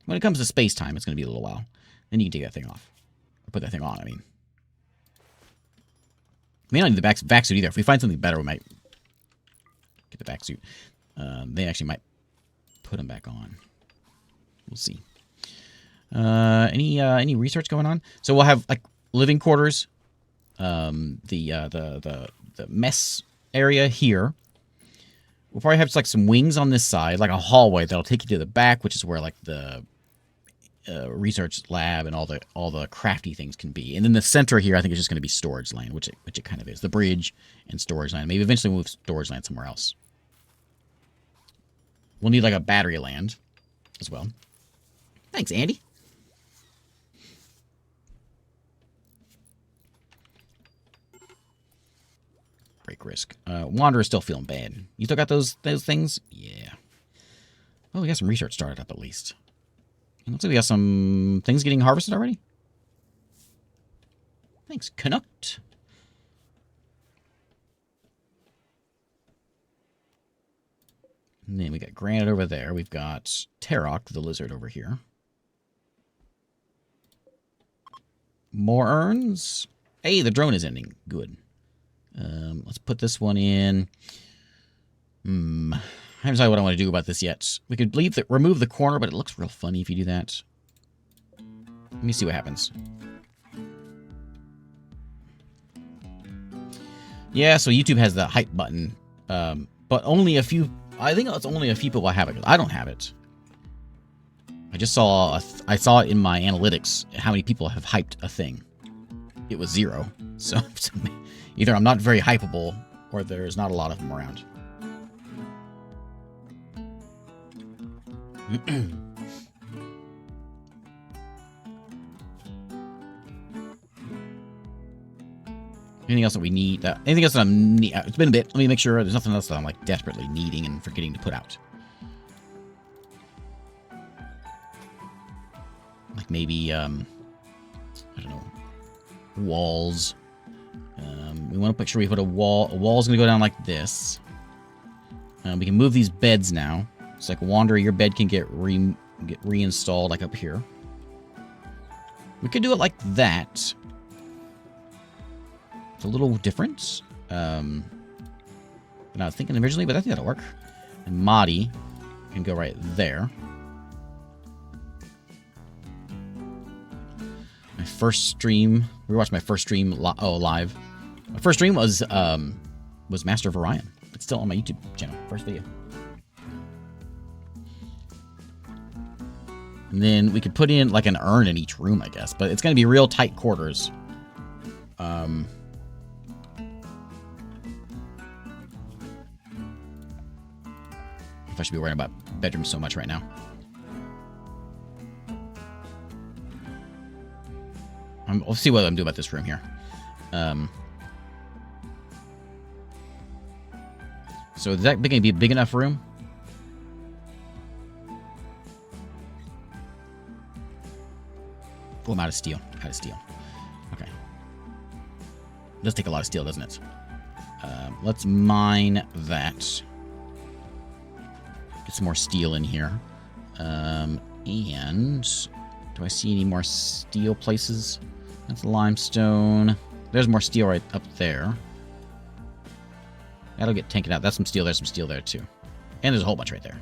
When it comes to space time, it's gonna be a little while. Then you can take that thing off. Put that thing on, I mean. We don't need the vac suit either. If we find something better, we might get the vac suit. They actually might put them back on. We'll see. Any research going on? So we'll have like living quarters, the mess area here. We'll probably have like some wings on this side, like a hallway that'll take you to the back, which is where like the research lab and all the crafty things can be. And then the center here, I think, is just going to be storage land, which it kind of is. The bridge and storage land. Maybe eventually move storage land somewhere else. We'll need like a battery land as well. Thanks, Andy. Break risk. Wanderer's still feeling bad. You still got those things? Yeah. Oh, we got some research started up at least. It looks like we got some things getting harvested already. Thanks, Canuck. And then we got Granite over there. We've got Tarok, the lizard, over here. More urns. Hey, the drone is ending. Good. Let's put this one in. I haven't decided what I want to do about this yet. We could remove the corner, but it looks real funny if you do that. Let me see what happens. Yeah, so YouTube has the hype button, but only a few. I think it's only a few people have it. I don't have it. I just saw. I saw it in my analytics. How many people have hyped a thing? It was 0. So either I'm not very hypeable, or there's not a lot of them around. Anything else that we need? Anything else that I'm it's been a bit. Let me make sure there's nothing else that I'm like desperately needing and forgetting to put out. Like maybe I don't know, walls. We want to make sure we put a wall. A wall's gonna go down like this. We can move these beds now. It's like Wanderer, your bed can get reinstalled like up here. We could do it like that. It's a little different than I was thinking originally, but I think that'll work. And Mahdi can go right there. My first stream. We watched my first stream live. My first stream was Master of Orion. It's still on my YouTube channel. First video. And then we could put in like an urn in each room, I guess. But it's going to be real tight quarters. If I should be worrying about bedrooms so much right now. We'll see what I'm doing about this room here. So is that going to be a big enough room? Oh, I'm out of steel. Out of steel. Okay. It does take a lot of steel, doesn't it? Let's mine that. Get some more steel in here. And do I see any more steel places? That's limestone. There's more steel right up there. That'll get taken out. That's some steel. There's some steel there too. And there's a whole bunch right there.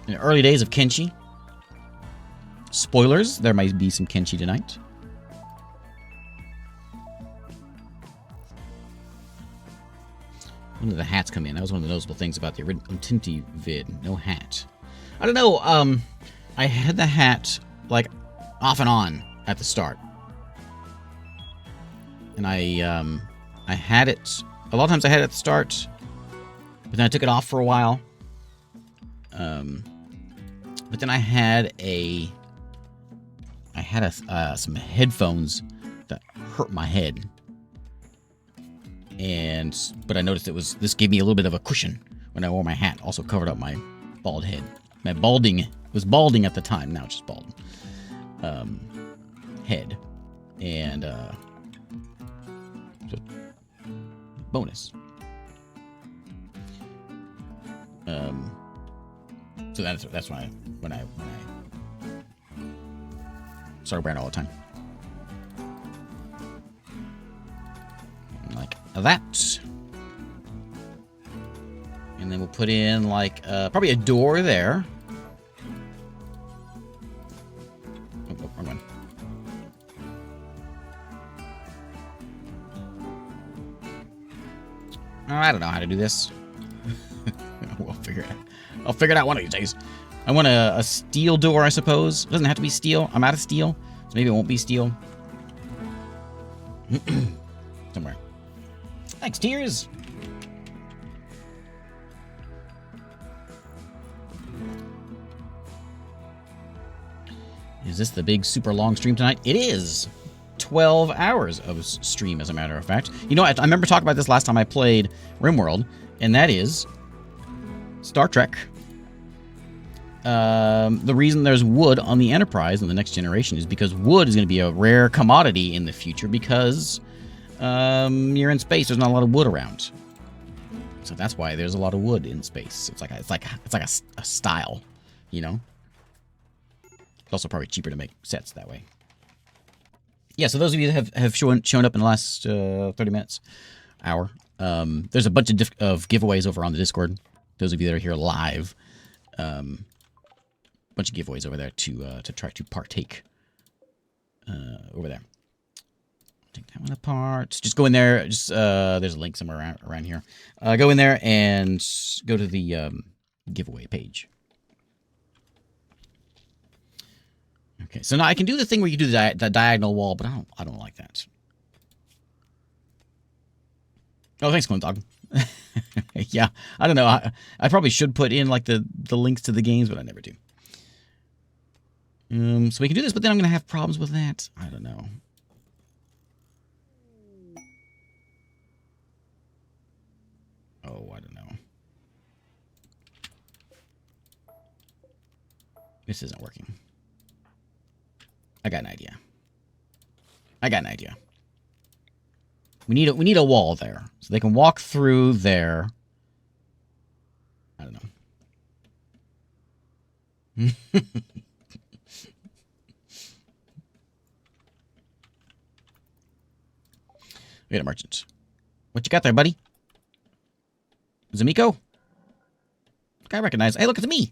In the early days of Kenshi. Spoilers, there might be some Kenshi tonight. When did the hats come in? That was one of the noticeable things about the original Tinty vid. No hat. I don't know. I had the hat like off and on at the start, and I had it a lot of times. I had it at the start, but then I took it off for a while. But then I had some headphones that hurt my head. But I noticed this gave me a little bit of a cushion when I wore my hat. Also covered up my bald head. My was balding at the time. Now it's just bald. Head. And, so bonus. So that's when I start wearing it all the time. Like that. And then we'll put in, like, probably a door there. Oh, wrong one. Oh, I don't know how to do this. We'll figure it out. I'll figure it out one of these days. I want a steel door, I suppose. It doesn't have to be steel. I'm out of steel, so maybe it won't be steel. Somewhere. Thanks, Tears. Is this the big super long stream tonight? It is. 12 hours of stream, as a matter of fact. You know, I remember talking about this last time I played RimWorld, and that is Star Trek. The reason there's wood on the Enterprise in the next generation is because wood is going to be a rare commodity in the future because you're in space. There's not a lot of wood around, so that's why there's a lot of wood in space. It's like a style, you know. It's also probably cheaper to make sets that way. Yeah, so those of you that have shown up in the last 30 minutes, hour, there's a bunch of giveaways over on the Discord. Those of you that are here live, bunch of giveaways over there to try to partake over there. Take that one apart. Just go in there. Just there's a link somewhere around here. Go in there and go to the giveaway page. Okay, so now I can do the thing where you do the diagonal wall, but I don't like that. Oh, thanks, Clone Dog. Yeah, I don't know. I probably should put in like the links to the games, but I never do. So we can do this, but then I'm going to have problems with that. I don't know. Oh, I don't know. This isn't working. I got an idea. We need a wall there, so they can walk through there. I don't know. We got a merchant. What you got there, buddy? Is it Miko? I recognize. Hey, look, it's me.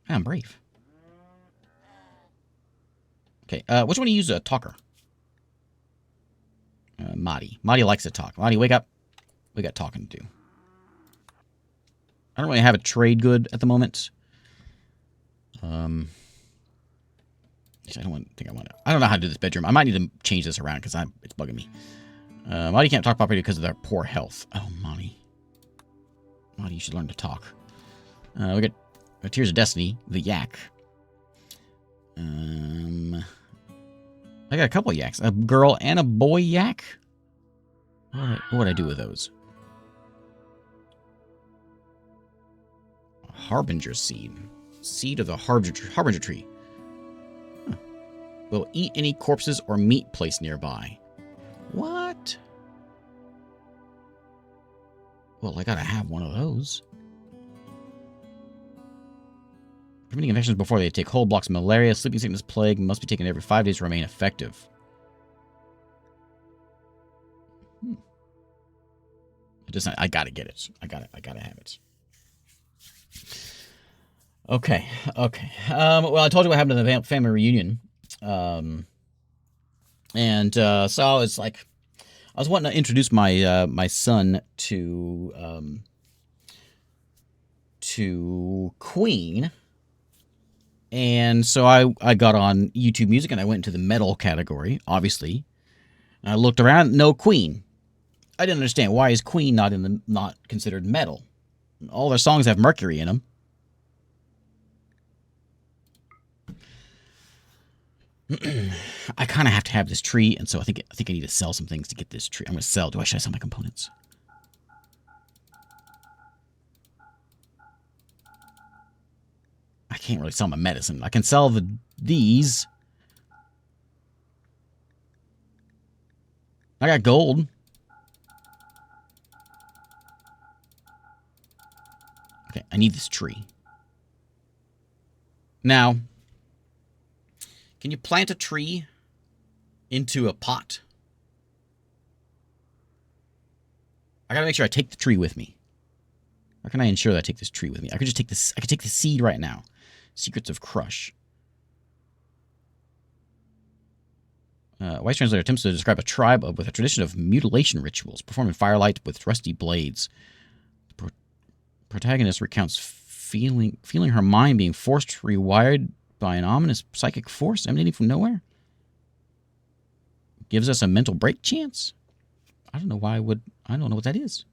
I'm brave. Okay, which one do you use? A talker. Madi. Madi likes to talk. Madi, wake up. We got talking to do. I don't really have a trade good at the moment. I don't think I want to. I don't know how to do this bedroom. I might need to change this around because it's bugging me. Madi can't talk properly because of their poor health. Oh, Madi. Madi, you should learn to talk. We got Tears of Destiny, the yak. I got a couple yaks. A girl and a boy yak? What would I do with those? Harbinger seed. Seed of the Harbinger tree. Huh. Will eat any corpses or meat placed nearby. What? Well, I gotta have one of those. Preventing infections before they take hold, blocks malaria, sleeping sickness, plague, must be taken every 5 days to remain effective. It does not, I gotta get it. I gotta have it. Okay. Well, I told you what happened to the family reunion. So it's like, I was wanting to introduce my my son to Queen. And so I got on YouTube Music and I went into the metal category, obviously. And I looked around, no Queen. I didn't understand, why is Queen not considered metal? All their songs have Mercury in them. I kind of have to have this tree, and so I think I need to sell some things to get this tree. I'm going to sell. Should I sell my components? I can't really sell my medicine. I can sell these. I got gold. Okay, I need this tree. Now, Can you plant a tree into a pot? I gotta make sure I take the tree with me. How can I ensure that I take this tree with me? I could just take this. I could take the seed right now. Secrets of Crush. Wise translator attempts to describe a tribe with a tradition of mutilation rituals, performing firelight with rusty blades. The protagonist recounts feeling her mind being forced rewired by an ominous psychic force emanating from nowhere. Gives us a mental break chance. I don't know why I would. I don't know what that is.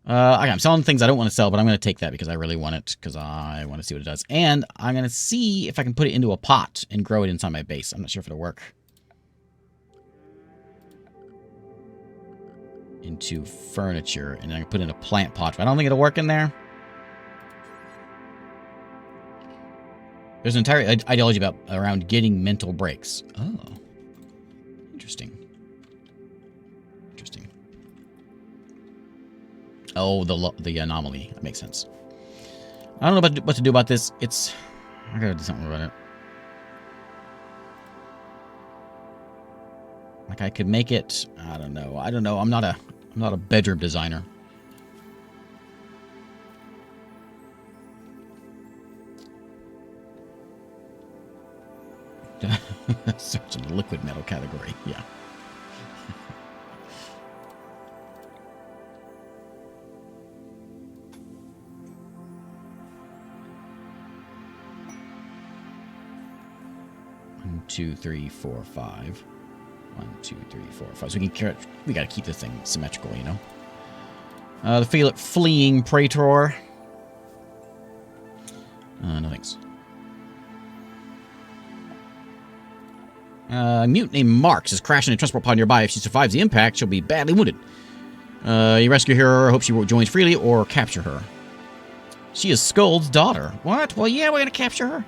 I'm selling things I don't want to sell, but I'm going to take that because I really want it, because I want to see what it does. And I'm going to see if I can put it into a pot and grow it inside my base. I'm not sure if it'll work. Into furniture, and then I can put in a plant pot, but I don't think it'll work in there. There's an entire ideology around getting mental breaks. Oh. Interesting. Interesting. Oh, the anomaly. That makes sense. I don't know what to do about this. I gotta do something about it. Like, I could make it. I don't know. I'm not a bedroom designer. Search in the liquid metal category. Yeah. One, 2, 3, 4, 5. 1, 2, 3, 4, 5. So we gotta keep this thing symmetrical, you know. The fleeing praetor. No thanks. A mute named Marks is crashing a transport pod nearby. If she survives the impact, she'll be badly wounded. You rescue her, hope she joins freely, or capture her. She is Skuld's daughter. What? Well, yeah, we're gonna capture her.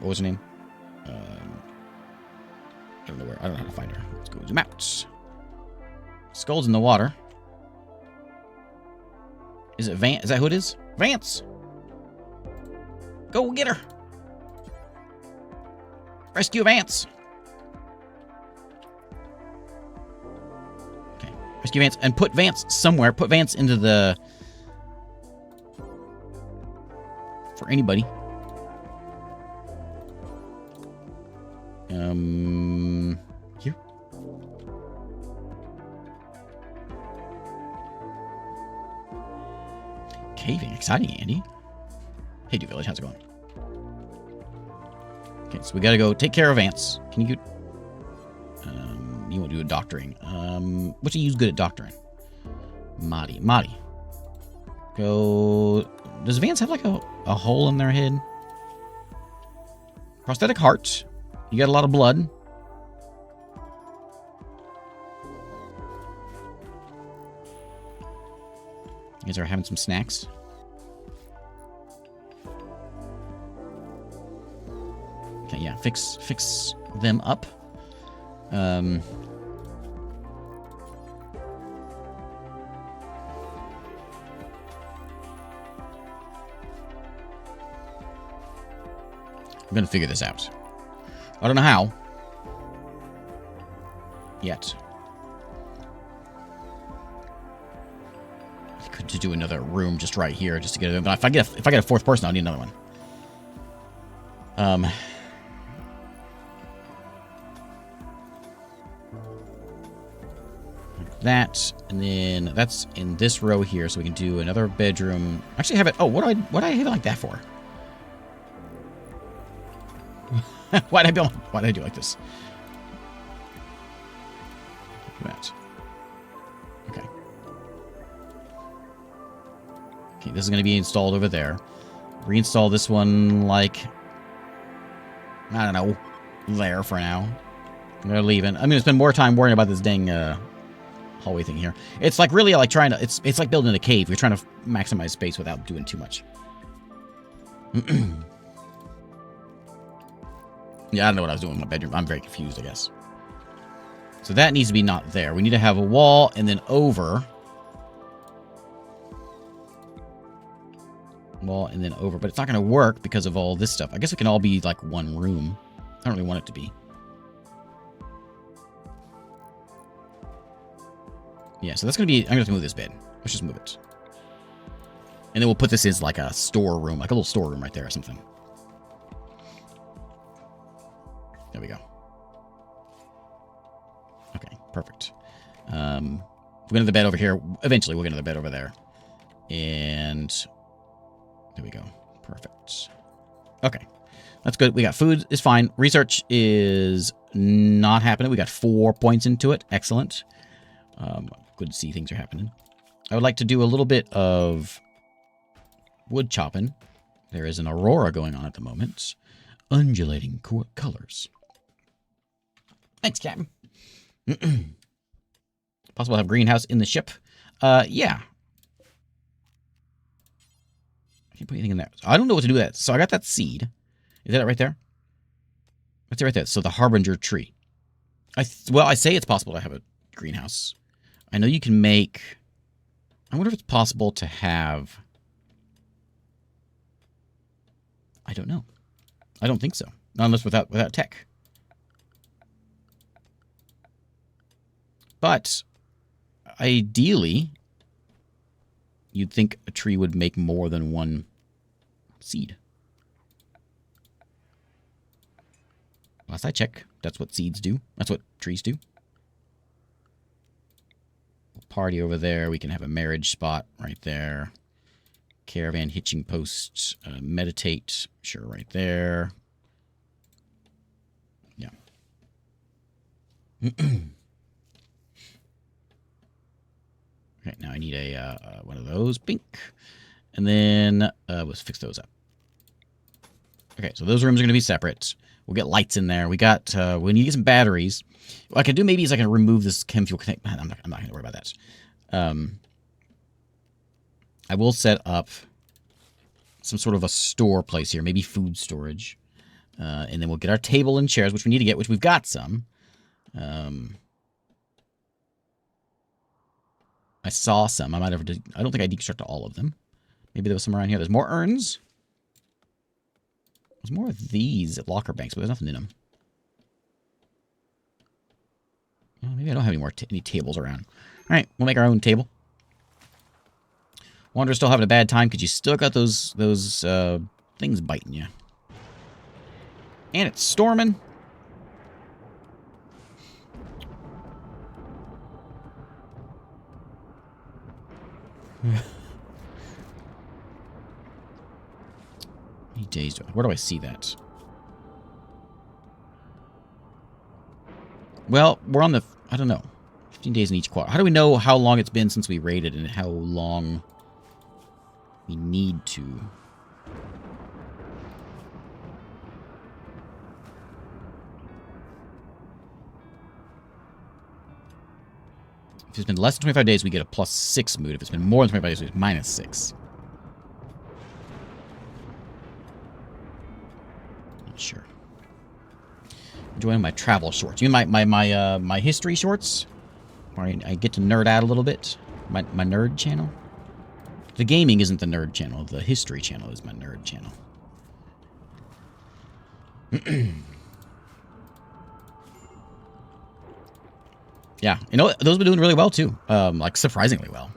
What was her name? I don't know how to find her. Let's go zoom out. Skuld's in the water. Is it Vance? Is that who it is? Vance! Go get her! Rescue Vance! Okay. Rescue Vance and put Vance somewhere. Put Vance into the... For anybody. Here. Caving. Exciting, Andy. Hey, Dew Village. How's it going? Okay, so we gotta go take care of ants. Can you... you won't do a doctoring. What's you use good at doctoring? Madi. Go... Does Vance have like a hole in their head? Prosthetic heart. You got a lot of blood. You guys are having some snacks. Okay, yeah, fix them up. I'm gonna figure this out. I don't know how. Yet. I could do another room just right here, just to get it. But if I get a fourth person, I'll need another one. Like that, and then that's in this row here, so we can do another bedroom. Actually, have it. Oh, what do I have it like that for? Why'd I do it like this? That. Okay. Okay, this is going to be installed over there. Reinstall this one, like... I don't know. There for now. I'm going to leave it. I'm going to spend more time worrying about this dang hallway thing here. It's like really like trying to... It's like building a cave. You're trying to maximize space without doing too much. Yeah, I don't know what I was doing in my bedroom. I'm very confused, I guess. So that needs to be not there. We need to have a wall and then over. wall and then over. But it's not going to work because of all this stuff. I guess it can all be like one room. I don't really want it to be. Yeah, so that's going to be... I'm going to have to move this bed. Let's just move it. And then we'll put this as like a storeroom, like a little storeroom right there or something. There we go. Okay, perfect. We'll get another bed over here. Eventually, we'll get another bed over there. And there we go. Perfect. Okay. That's good. We got food. It's fine. Research is not happening. We got 4 points into it. Excellent. Good to see things are happening. I would like to do a little bit of wood chopping. There is an aurora going on at the moment. Undulating colors. Thanks, Captain. Possible to have greenhouse in the ship. Yeah. I can't put anything in there. I don't know what to do with that. So I got that seed. Is that it right there? That's it right there. So the harbinger tree. Well, I say it's possible to have a greenhouse. I know you can make... I wonder if it's possible to have... I don't know. I don't think so. Not unless without tech. But ideally, you'd think a tree would make more than one seed. Last I check, that's what seeds do. That's what trees do. Party over there. We can have a marriage spot right there. Caravan hitching post. Meditate. Sure, right there. Yeah. Okay, now I need a one of those. Pink. And then let's fix those up. Okay, so those rooms are going to be separate. We'll get lights in there. We got, we need to get some batteries. What I can do maybe is I can remove this chem fuel connect. I'm not going to worry about that. I will set up some sort of a store place here, maybe food storage. And then we'll get our table and chairs, which we need to get, which we've got some. I saw some. I don't think I deconstructed all of them. Maybe there was some around here. There's more urns. There's more of these at locker banks, but there's nothing in them. Well, maybe I don't have any tables around. All right, we'll make our own table. Wanderer's still having a bad time because you still got those things biting you. And it's storming. Days. Where do I see that? Well, we're on the... I don't know. 15 days in each quarter. How do we know how long it's been since we raided and how long we need to? If it's been less than 25 days, we get a +6 mood. If it's been more than 25 days, we get -6. Sure. Enjoying my travel shorts. You mean my history shorts? Where I get to nerd out a little bit. My nerd channel. The gaming isn't the nerd channel. The history channel is my nerd channel. Yeah, you know, those have been doing really well too. Like surprisingly well.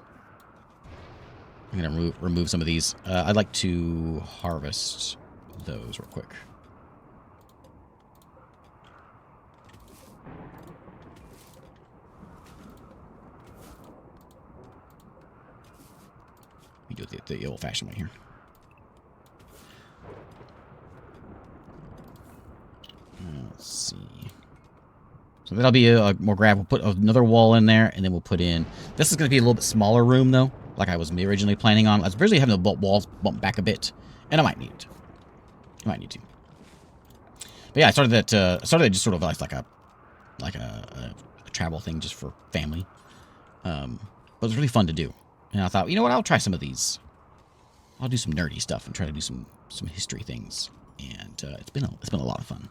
I'm gonna remove some of these. I'd like to harvest those real quick. We do it the old-fashioned way here. Let's see. So that'll be a more grab. We'll put another wall in there, and then we'll put in... This is going to be a little bit smaller room, though, like I was originally planning on. I was originally having the walls bump back a bit, and I might need it. I might need to. But yeah, I started that just sort of like a travel thing just for family. But it was really fun to do. And I thought, you know what, I'll try some of these. I'll do some nerdy stuff and try to do some history things. And it's been a lot of fun.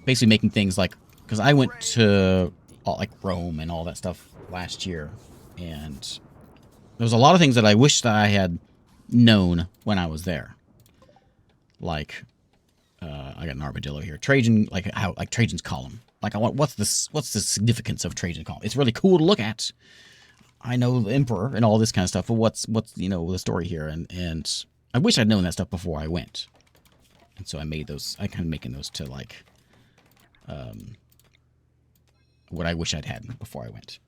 Basically making things like, because I went to like Rome and all that stuff last year, and there was a lot of things that I wish that I had known when I was there. Like, I got an armadillo here. Trajan, like Trajan's column. Like, what's the significance of Trajan's column? It's really cool to look at. I know the emperor and all this kind of stuff, but what's the story here? And I wish I'd known that stuff before I went. And so I made those. I kind of making those to like, what I wish I'd had before I went.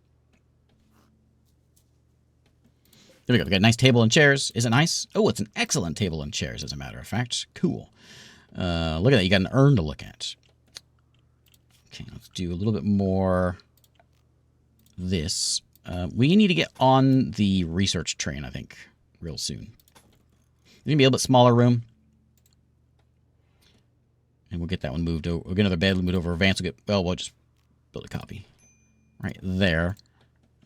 There we go. We got a nice table and chairs. Is it nice? Oh, it's an excellent table and chairs, as a matter of fact. Cool. Look at that. You got an urn to look at. Okay, let's do a little bit more this. We need to get on the research train, I think, real soon. There's going to be a little bit smaller room. And we'll get that one moved over. We'll get another bed moved over. Advance. We'll just build a copy. Right there.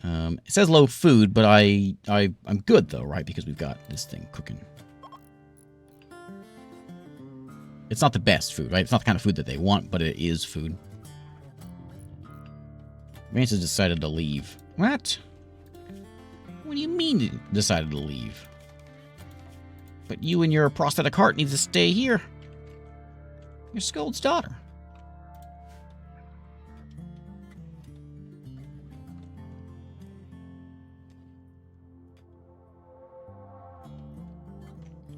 It says low food, but I'm good, though, right? Because we've got this thing cooking. It's not the best food, right? It's not the kind of food that they want, but it is food. Vance has decided to leave. What? What do you mean he decided to leave? But you and your prosthetic heart need to stay here. You're Scold's daughter.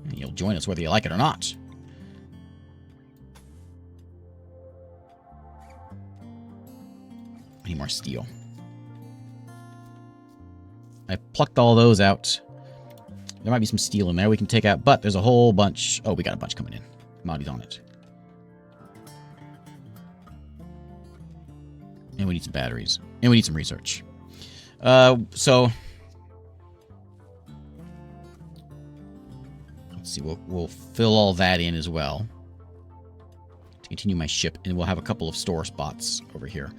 And you'll join us whether you like it or not. Any more steel? I plucked all those out. There might be some steel in there we can take out, but there's a whole bunch. Oh, we got a bunch coming in. Modi's on it. And we need some batteries. And we need some research. So let's see. We'll fill all that in as well to continue my ship, and we'll have a couple of store spots over here.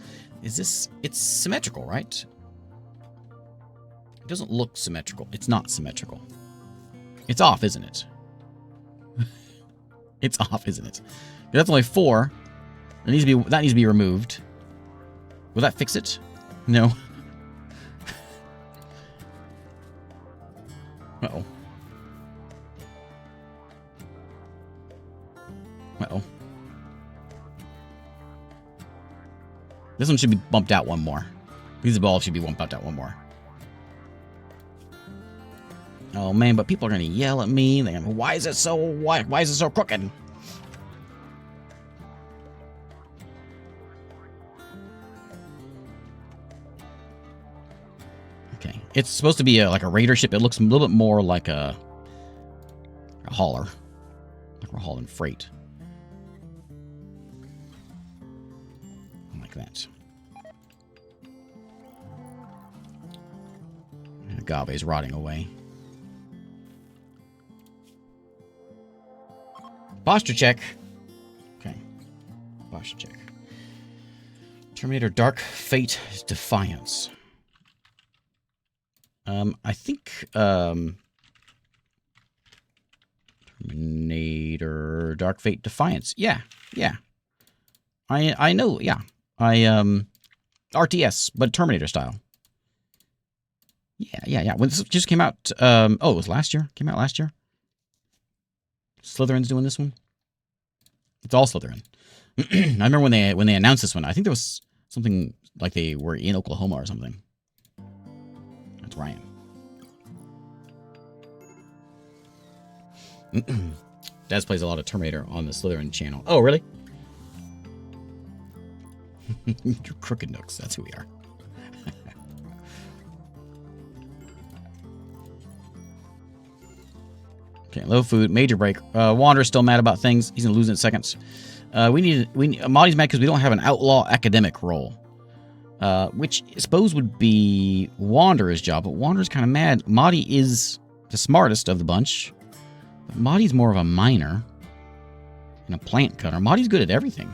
Is this? It's symmetrical, right? It doesn't look symmetrical. It's not symmetrical. It's off, isn't it? It's off, isn't it? That's only 4. That needs to be removed. Will that fix it? No. Uh-oh. Uh-oh. This one should be bumped out one more. These balls should be bumped out one more. Oh man, but people are gonna yell at me. They're gonna, why is it so crooked? Okay, it's supposed to be like a raider ship. It looks a little bit more like a hauler, like we're hauling freight. Like that. Agave's rotting away. Posture check. Okay. Posture check. Terminator Dark Fate Defiance. I think, Terminator Dark Fate Defiance. Yeah. I know, yeah. RTS, but Terminator style. Yeah. When this just came out, oh, it was last year? Came out last year? Slytherin's doing this one? It's all Slytherin. I remember when they announced this one, I think there was something like they were in Oklahoma or something. That's Ryan. Daz plays a lot of Terminator on the Slytherin channel. Oh, really? You're crooked nooks, that's who we are. Okay, low food, major break. Wanderer's still mad about things. He's gonna lose in seconds. Modi's mad because we don't have an outlaw academic role. Which I suppose would be Wanderer's job, but Wanderer's kind of mad. Modi is the smartest of the bunch. But Modi's more of a miner and a plant cutter. Modi's good at everything.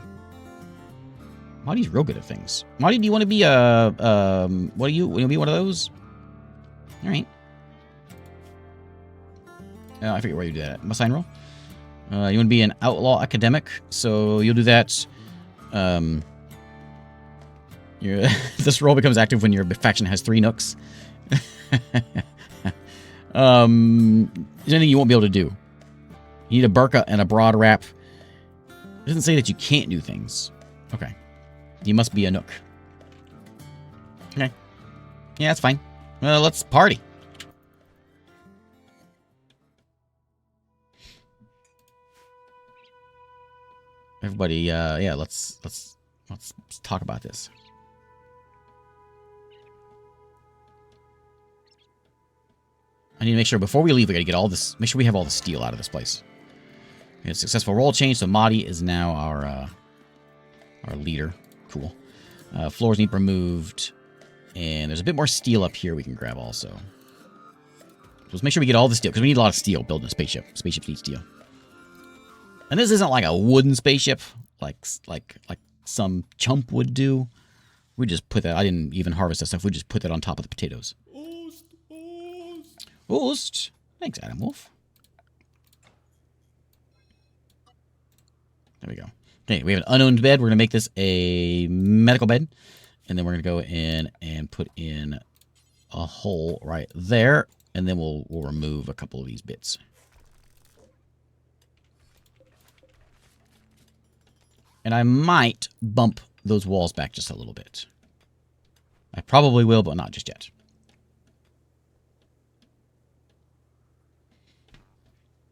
Modi's real good at things. Modi, do you want to be what are you? Want to be one of those? All right. I forget where you do that. Must sign roll? You want to be an outlaw academic, so you'll do that. This role becomes active when your faction has 3 nooks. There's anything you won't be able to do. You need a burqa and a broad wrap. It doesn't say that you can't do things. Okay. You must be a Nook. Okay. Yeah, that's fine. Well, let's party. Everybody, yeah, let's talk about this. I need to make sure before we leave, we gotta get all this. Make sure we have all the steel out of this place. We had a successful role change, so Mahdi is now our leader. Cool. Floors need removed, and there's a bit more steel up here we can grab also. So let's make sure we get all the steel because we need a lot of steel building a spaceship. Spaceships need steel. And this isn't like a wooden spaceship, like some chump would do. We just put that. I didn't even harvest that stuff. We just put that on top of the potatoes. Oost. Thanks, Adam Wolf. There we go. Okay, we have an unowned bed. We're gonna make this a medical bed, and then we're gonna go in and put in a hole right there, and then we'll remove a couple of these bits. And I might bump those walls back just a little bit. I probably will, but not just yet.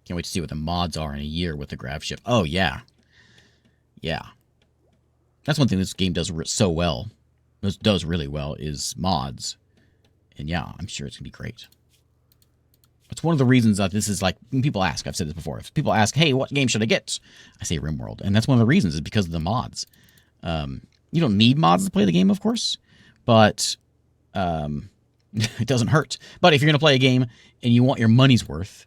Can't wait to see what the mods are in a year with the grav ship. Oh, yeah. Yeah. That's one thing this game does so well. Does really well is mods. And yeah, I'm sure it's going to be great. It's one of the reasons that this is like, when people ask, I've said this before, if people ask, hey, what game should I get? I say RimWorld. And that's one of the reasons is because of the mods. You don't need mods to play the game, of course, but it doesn't hurt. But if you're going to play a game and you want your money's worth,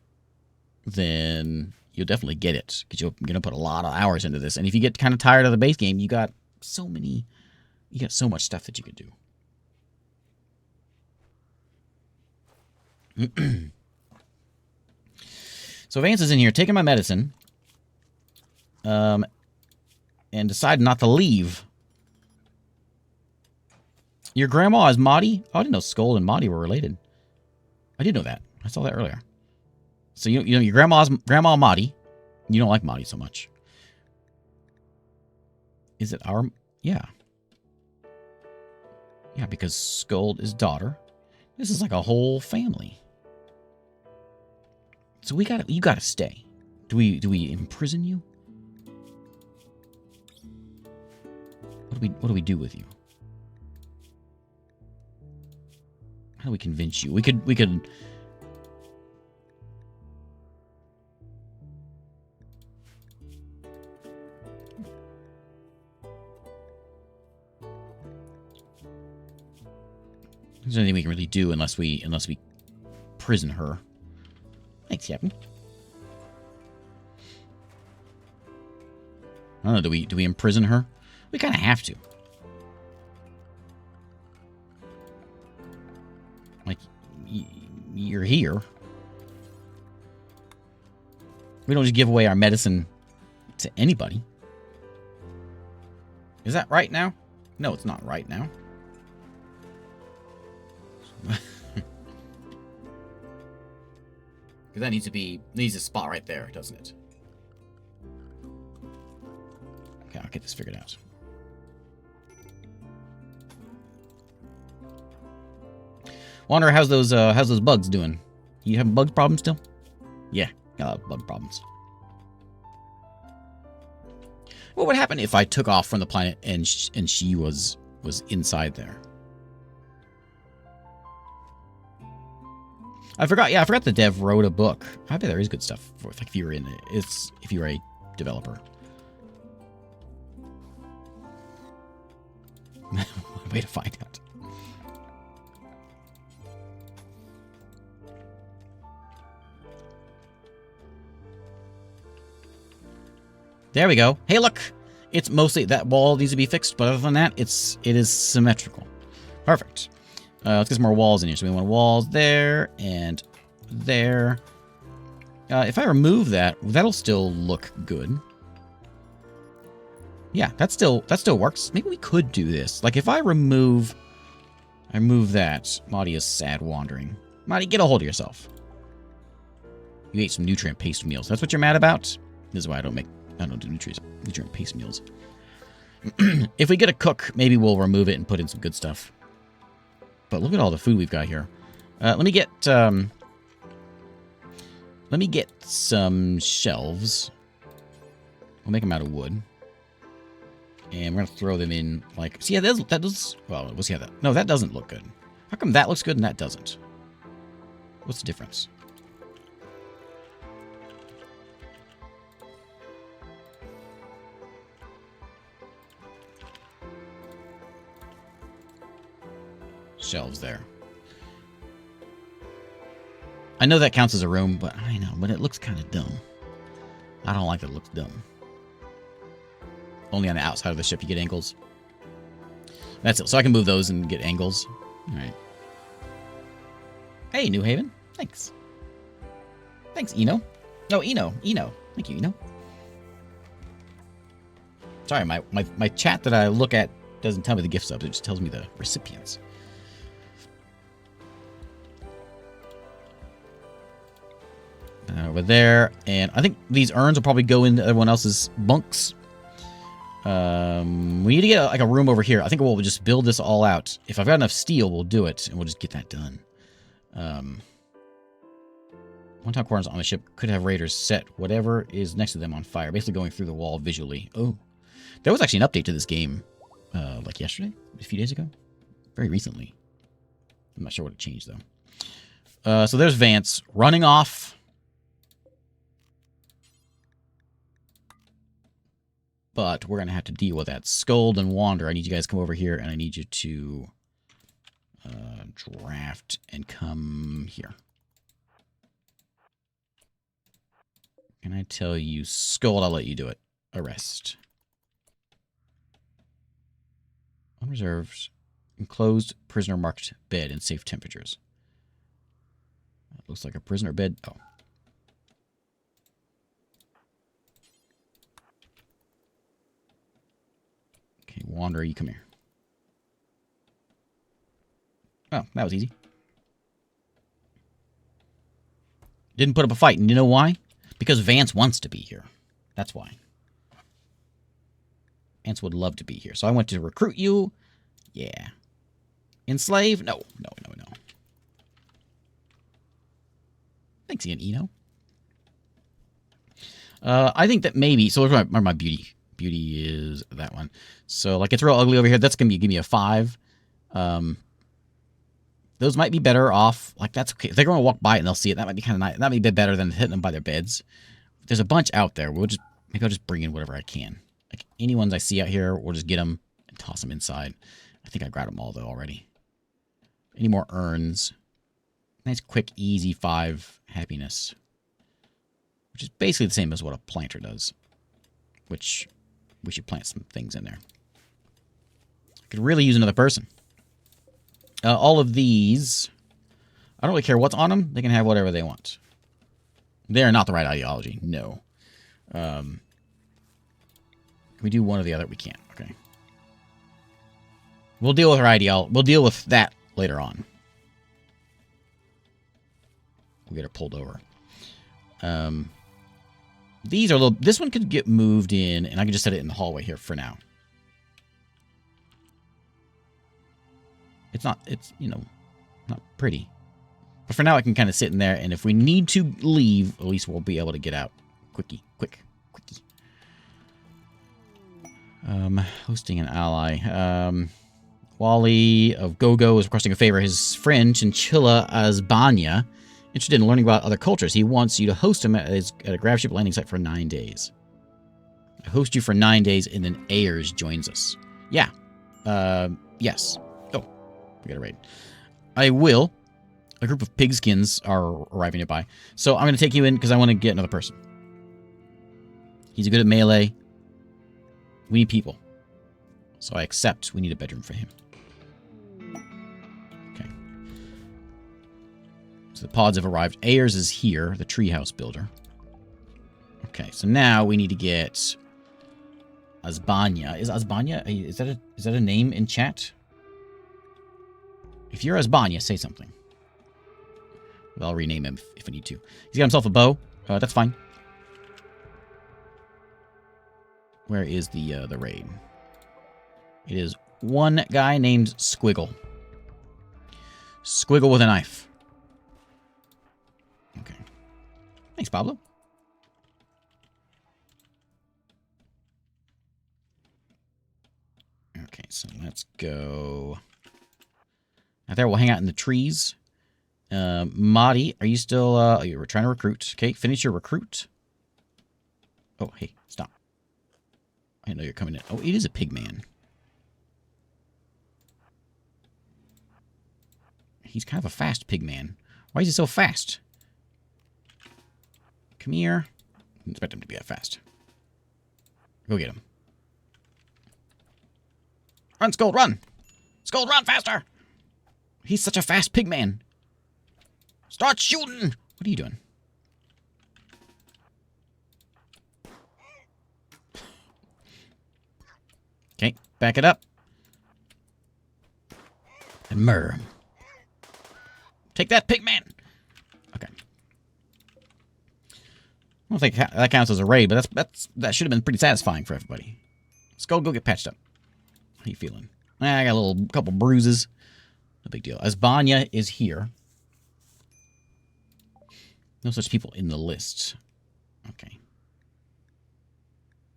then you'll definitely get it because you're going to put a lot of hours into this. And if you get kind of tired of the base game, you got so much stuff that you could do. So Vance is in here taking my medicine, and decided not to leave. Your grandma is Mahdi? Oh, I didn't know Scold and Mahdi were related. I did know that. I saw that earlier. So you know your grandma Mahdi. You don't like Mahdi so much. Is it our? Yeah. Yeah, because Scold is daughter. This is like a whole family. So you gotta stay. Do we imprison you? What do we do with you? How do we convince you? We could There's nothing we can really do unless we prison her. Thanks, Captain. I don't know, do we imprison her? We kind of have to. Like, you're here. We don't just give away our medicine to anybody. Is that right now? No, it's not right now. Because that needs a spot right there, doesn't it? Okay, I'll get this figured out. Wonder how's those bugs doing? You having bug problems still? Yeah, got a lot of bug problems. What would happen if I took off from the planet and she was inside there? I forgot the dev wrote a book. I bet there is good stuff for if you were in it. If you were a developer. Way to find out. There we go. Hey, look! It's mostly that wall needs to be fixed, but other than that, it is symmetrical. Perfect. Let's get some more walls in here. So we want walls there and there. If I remove that, that'll still look good. Yeah, that still works. Maybe we could do this. Like if I remove that. Mahdi is sad wandering. Mahdi, get a hold of yourself. You ate some nutrient paste meals. That's what you're mad about? This is why I don't do nutrient paste meals. If we get a cook, maybe we'll remove it and put in some good stuff. But look at all the food we've got here. Let me get some shelves. We'll make them out of wood. And we're going to throw them in, like... See, yeah, that does... Well, we'll see how that... No, that doesn't look good. How come that looks good and that doesn't? What's the difference? Shelves there. I know that counts as a room, but it looks kind of dumb. I don't like that it looks dumb. Only on the outside of the ship you get angles. That's it. So I can move those and get angles. All right. Hey, New Haven. Thanks. Thanks, Eno. No, Eno. Thank you, Eno. Sorry, my chat that I look at doesn't tell me the gift subs. It just tells me the recipients. Over there. And I think these urns will probably go into everyone else's bunks. We need to get like a room over here. I think we'll just build this all out. If I've got enough steel, we'll do it, and we'll just get that done. One-time corners on the ship could have raiders set whatever is next to them on fire, basically going through the wall visually. Oh, there was actually an update to this game, like yesterday, a few days ago, very recently. I'm not sure what it changed though. So there's Vance running off. But we're going to have to deal with that. Scold and Wander. I need you guys to come over here, and I need you to draft and come here. Can I tell you, Scold, I'll let you do it. Arrest. Unreserved. Enclosed prisoner marked bed in safe temperatures. That looks like a prisoner bed. Oh. Okay, Wanderer, you come here. Oh, that was easy. Didn't put up a fight, and you know why? Because Vance wants to be here. That's why. Vance would love to be here. So I went to recruit you. Yeah. Enslave? No. Thanks again, Eno. I think that maybe... So where's my beauty? Beauty is that one. So, like, it's real ugly over here. That's going to give me a 5. Those might be better off. Like, that's okay. If they're going to walk by it and they'll see it, that might be kind of nice. That might be a bit better than hitting them by their beds. There's a bunch out there. Maybe I'll just bring in whatever I can. Like, any ones I see out here, we'll just get them and toss them inside. I think I grabbed them all, though, already. Any more urns? Nice, quick, easy 5 happiness. Which is basically the same as what a planter does. Which... we should plant some things in there. Could really use another person. All of these, I don't really care what's on them. They can have whatever they want. They're not the right ideology. No. Can we do one or the other? We can't. Okay. We'll deal with our ideology. We'll deal with that later on. We'll get her pulled over. These are a little... This one could get moved in, and I can just set it in the hallway here for now. It's not... It's, you know, not pretty. But for now, I can kind of sit in there, and if we need to leave, at least we'll be able to get out. Quickie. Quickie. Hosting an ally. Wally of Gogo is requesting a favor. His friend, Chinchilla Azbanya, interested in learning about other cultures. He wants you to host him at a grab ship landing site for 9 days. I host you for 9 days, and then Ayers joins us. Yeah. Yes. Oh, we got a raid. I will. A group of pigskins are arriving nearby. So I'm going to take you in because I want to get another person. He's good at melee. We need people. So I accept we need a bedroom for him. Okay. So the pods have arrived. Ayers is here, the treehouse builder. Okay, so now we need to get Azbanya. Is Azbanya, is that a name in chat? If you're Azbanya, say something. I'll rename him if I need to. He's got himself a bow. That's fine. Where is the raid? It is one guy named Squiggle. Squiggle with a knife. Okay. Thanks, Pablo. Okay, so let's go. Out there, we'll hang out in the trees. Madi, are you still, you were trying to recruit. Okay, finish your recruit. Oh, hey, stop. I know you're coming in. Oh, it is a pig man. He's kind of a fast pig man. Why is he so fast? Come here. I didn't expect him to be that fast. Go get him. Run, Scold, run! Scold, run faster! He's such a fast pig man. Start shooting! What are you doing? Okay, back it up. And murder him. Take that, pig man! Okay. I don't think that counts as a raid, but that should have been pretty satisfying for everybody. Let's go get patched up. How you feeling? I got a couple bruises. No big deal. Asbanya is here. No such people in the list. Okay.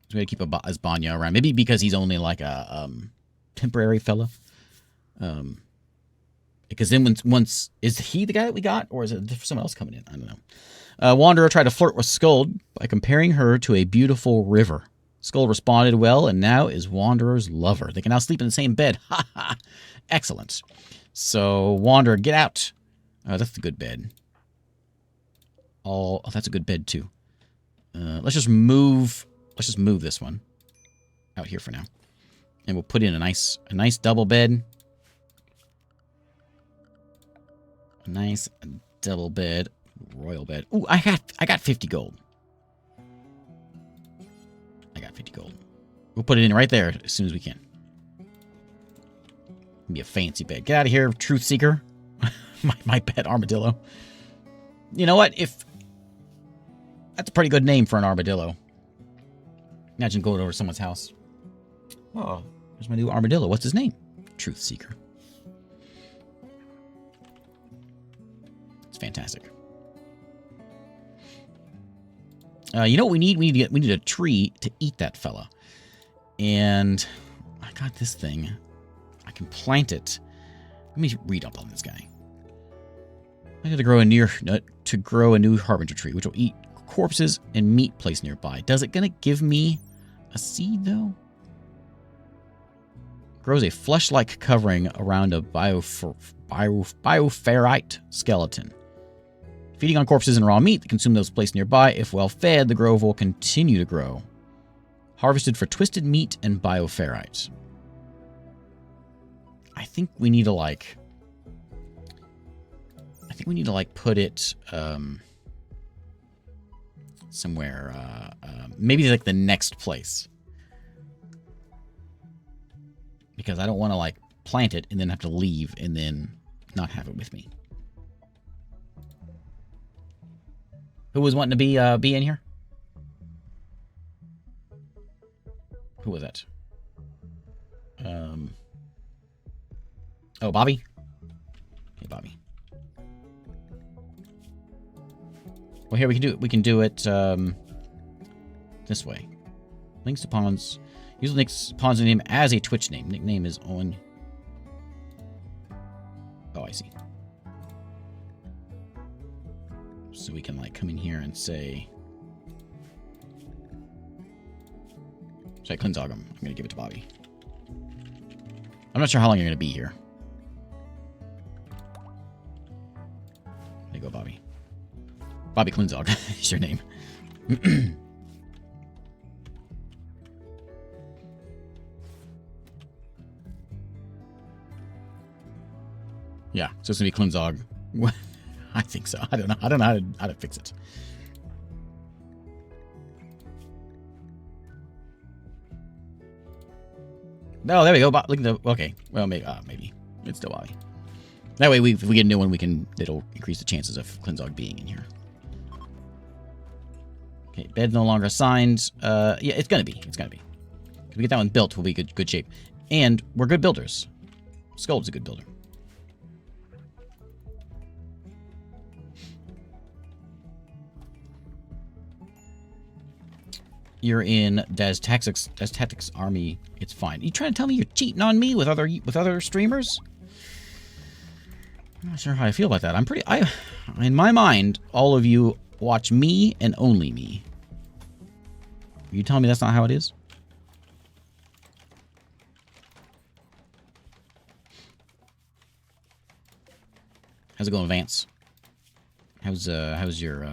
So we gotta keep Asbanya around. Maybe because he's only like a temporary fella. Because then once is he the guy that we got, or is it someone else coming in? I don't know. Wanderer tried to flirt with Scold by comparing her to a beautiful river. Scold responded well, and now is Wanderer's lover. They can now sleep in the same bed. Ha ha! Excellent. So Wanderer, get out. Oh, that's the good bed. Oh, that's a good bed too. Let's just move. Let's just move this one out here for now, and we'll put in a nice double bed. A nice double bed, royal bed. Ooh, I got 50 gold. I got 50 gold. We'll put it in right there as soon as we can. Be a fancy bed. Get out of here, truth seeker. my pet armadillo. You know what? That's a pretty good name for an armadillo. Imagine going over to someone's house. Oh, there's my new armadillo. What's his name? Truth seeker. It's fantastic. You know what we need? We need a tree to eat that fella. And I got this thing. I can plant it. Let me read up on this guy. I got to grow a new harbinger tree, which will eat corpses and meat placed nearby. Does it gonna give me a seed though? Grows a flesh-like covering around a bioferrite skeleton. Feeding on corpses and raw meat that consume those placed nearby. If well fed, the grove will continue to grow. Harvested for twisted meat and bioferrite. I think we need to put it somewhere. Maybe like the next place. Because I don't want to plant it and then have to leave and then not have it with me. Who was wanting to be in here? Who was that? Oh, Bobby? Hey, Bobby. Well, here we can do it this way. Links to pawns. Use Nick's pawn's name as a Twitch name. Nickname is on. Oh, I see. So we can come in here and say, should I Clinzog him? I'm gonna give it to Bobby. I'm not sure how long you're gonna be here. There you go, Bobby. Bobby Clinzog is your name. Yeah, so it's gonna be Clinzog. I think so. I don't know. I don't know how to fix it. No, there we go. Look at the. Okay. Well, maybe it's still Bobby. That way, if we get a new one, it'll increase the chances of Clinzog being in here. Okay, bed no longer assigned. Yeah, it's gonna be. If we get that one built, we'll be good shape. And we're good builders. Skuld's a good builder. You're in Des Tactics Army. It's fine. You trying to tell me you're cheating on me with other streamers? I'm not sure how I feel about that. In my mind, all of you watch me and only me. Are you telling me that's not how it is? How's it going, Vance? How's your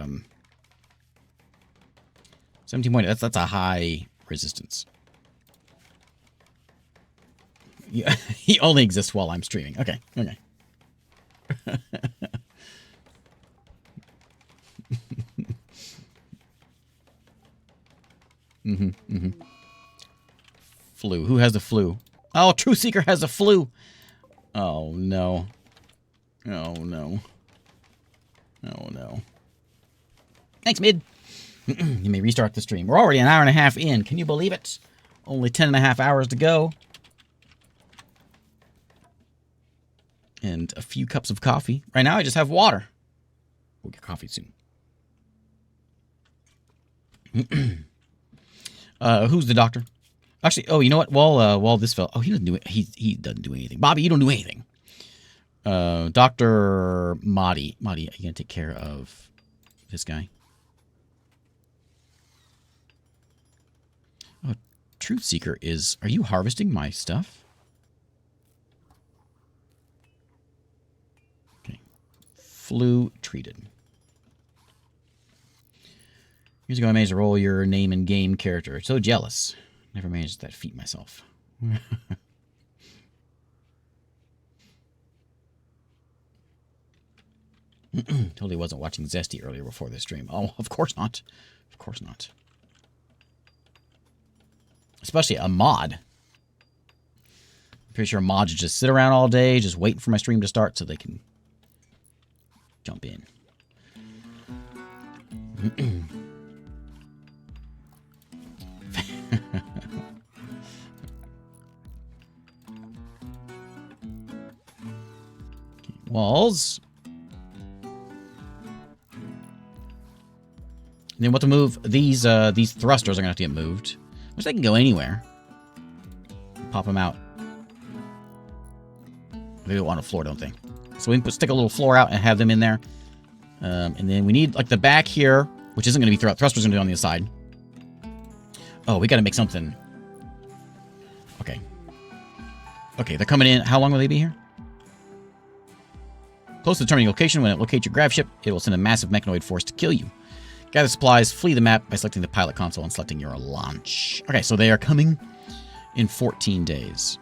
17 point? That's a high resistance. Yeah, he only exists while I'm streaming. Okay. Flu. Who has the flu? Oh, Truth Seeker has the flu. Oh no. Oh no. Oh no. Thanks, Mid. You may restart the stream. We're already an hour and a half in. Can you believe it? Only 10.5 hours to go. And a few cups of coffee. Right now, I just have water. We'll get coffee soon. Who's the doctor? Actually, oh, you know what? While this fell, oh, he doesn't do it. He doesn't do anything. Bobby, you don't do anything. Dr. Mahdi, are you gonna take care of this guy? Oh, Truth Seeker is. Are you harvesting my stuff? Okay. Flu treated. Years ago, I managed to roll your name and game character. So jealous. Never managed that feat myself. Totally wasn't watching Zesty earlier before this stream. Oh, of course not. Of course not. Especially a mod. I'm pretty sure mods just sit around all day, just waiting for my stream to start so they can jump in. Walls. And then what to move? These thrusters are gonna have to get moved. Which they can go anywhere. Pop them out. They don't want a floor, don't they? So we can stick a little floor out and have them in there. And then we need like the back here, which isn't gonna be thrusters gonna be on the side. Oh, we gotta make something. Okay. Okay, they're coming in. How long will they be here? Close to the determining location. When it locates your grav ship, it will send a massive mechanoid force to kill you. Gather supplies, flee the map by selecting the pilot console and selecting your launch. Okay, so they are coming in 14 days.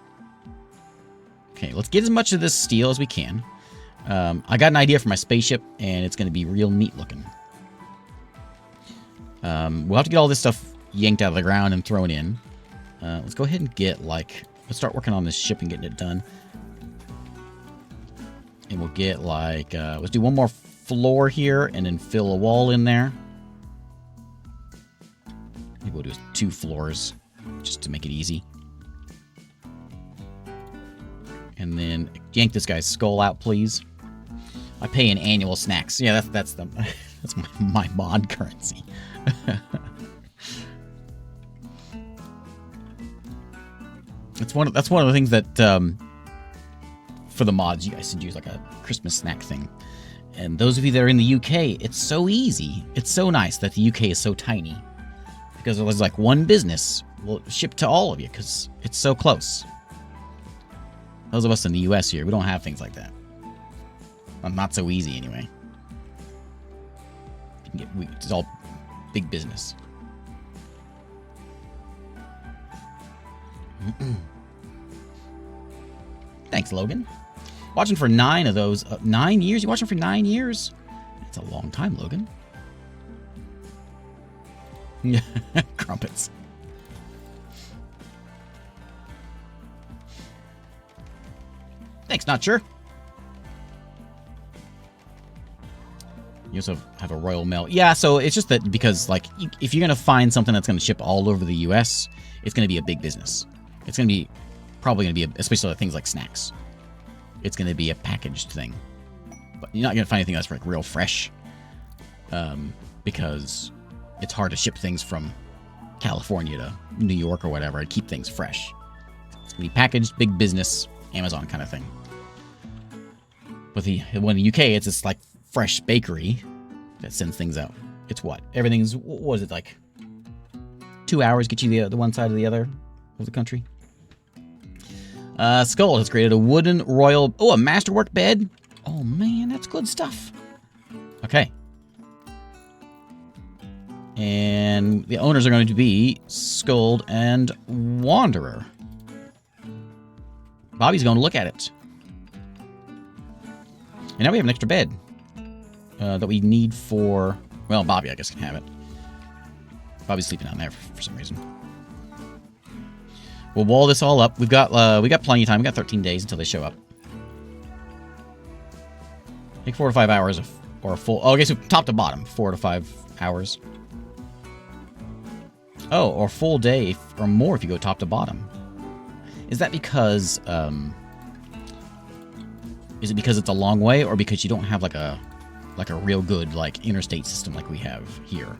Okay, let's get as much of this steel as we can. I got an idea for my spaceship, and it's going to be real neat looking. We'll have to get all this stuff yanked out of the ground and thrown in. Let's go ahead and let's start working on this ship and getting it done. And we'll get let's do one more floor here and then fill a wall in there. Maybe we'll do 2 floors just to make it easy. And then yank this guy's skull out, please. I pay in annual snacks. Yeah, that's my mod currency. That's one of the things that for the mods you guys should use like a Christmas snack thing. And those of you that are in the UK, it's so easy. It's so nice that the UK is so tiny. Because it was like one business will ship to all of you because it's so close. Those of us in the US here, we don't have things like that. Well, not so easy anyway. It's all big business. Thanks, Logan. Watching for 9 of those. 9 years? You watching for 9 years? That's a long time, Logan. Yeah, crumpets. Thanks, not sure. You also have a royal mail. Yeah, so it's just that because, like, if you're going to find something that's going to ship all over the U.S., it's going to be a big business. It's going to be, probably going to be, especially things like snacks. It's going to be a packaged thing. But you're not going to find anything that's, like, real fresh. Because it's hard to ship things from California to New York or whatever and keep things fresh. It's going to be packaged, big business, Amazon kind of thing. With the one in the UK, it's this, like, fresh bakery that sends things out. It's what? Everything's, what is it, like 2 hours get you the one side or the other of the country? Skull has created a wooden royal, a masterwork bed. Oh man, that's good stuff. Okay. And the owners are going to be Scold and Wanderer. Bobby's going to look at it. And now we have an extra bed that we need for... Well, Bobby, I guess, can have it. Bobby's sleeping down there for some reason. We'll wall this all up. We got plenty of time. We got 13 days until they show up. I think 4 to 5 hours or a full... Oh, I guess top to bottom. 4 to 5 hours. Oh, or full day or more if you go top to bottom. Is that because... Is it because it's a long way, or because you don't have like a real good like interstate system like we have here?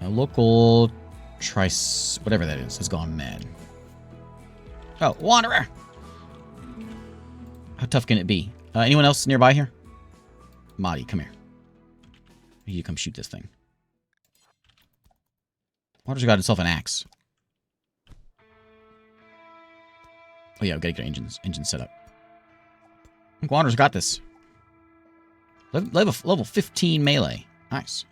A local whatever that is has gone mad. Oh, Wanderer! How tough can it be? Anyone else nearby here? Marty, come here. I need you to come shoot this thing. Wanderer's got himself an axe. Oh yeah, we gotta get engine set up. I think Wanderer's got this. Level 15 melee. Nice.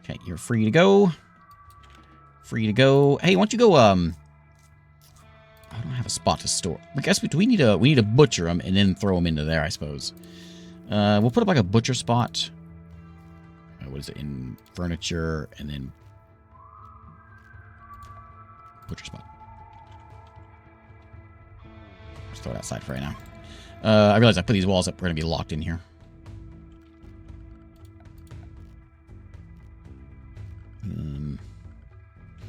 Okay, you're free to go. Free to go. Hey, why don't you go, I don't have a spot to store. I guess we need to butcher them and then throw them into there, I suppose. We'll put up like a butcher spot. What is it? In furniture and then butcher spot. Just throw it outside for right now. I realize I put these walls up. We're going to be locked in here.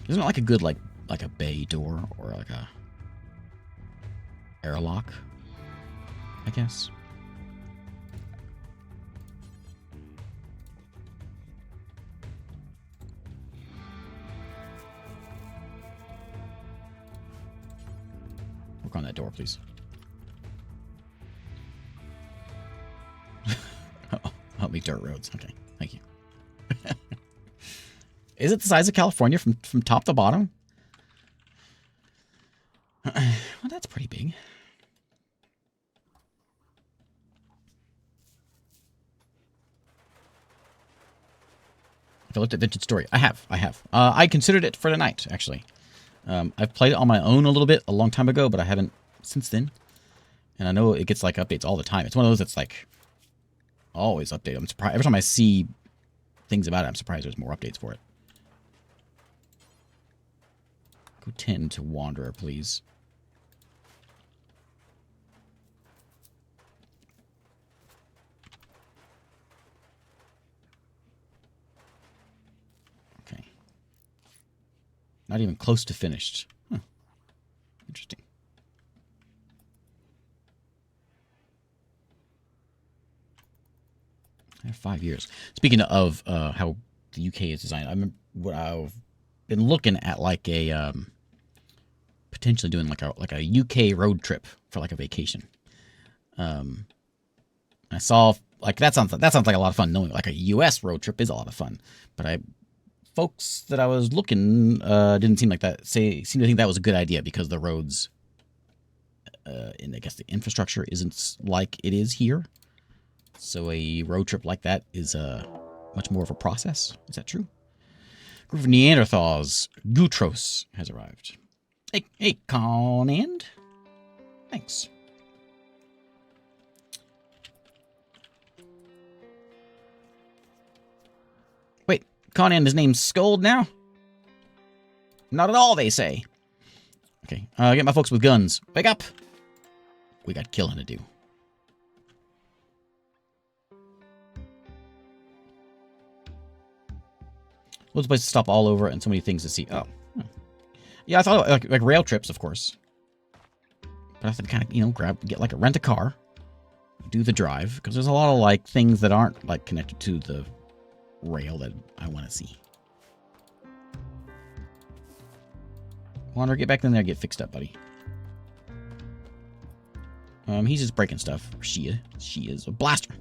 Isn't it like a good, like a bay door or like a airlock, I guess? Work on that door, please. Help me dirt roads. Okay, thank you. Is it the size of California from top to bottom? Well, that's pretty big. If I looked at Vintage Story, I have. I considered it for tonight, actually. I've played it on my own a little bit a long time ago, but I haven't since then. And I know it gets like updates all the time. It's one of those that's like always updated. I'm surprised every time I see things about it. I'm surprised there's more updates for it. Go 10 to Wanderer, please. Okay. Not even close to finished. Huh. Interesting. I have 5 years. Speaking of how the UK is designed, I've been looking at like a potentially doing like a UK road trip for like a vacation. I saw like that sounds like a lot of fun. Knowing like a US road trip is a lot of fun, but folks that I was looking didn't seem like that. Seem to think that was a good idea because the roads and I guess the infrastructure isn't like it is here. So a road trip like that is much more of a process. Is that true? Group of Neanderthals, Gutros, has arrived. Hey, Conand. Thanks. Wait, Conan, his name's Scold now? Not at all, they say. Okay, get my folks with guns. Wake up! We got killing to do. Loads of places to stop all over and so many things to see. Oh. Yeah, I thought like rail trips, of course. But I have to kind of, you know, rent a car. Do the drive. Because there's a lot of, like, things that aren't, like, connected to the rail that I want to see. Wander, get back in there, get fixed up, buddy. He's just breaking stuff. She is a blaster.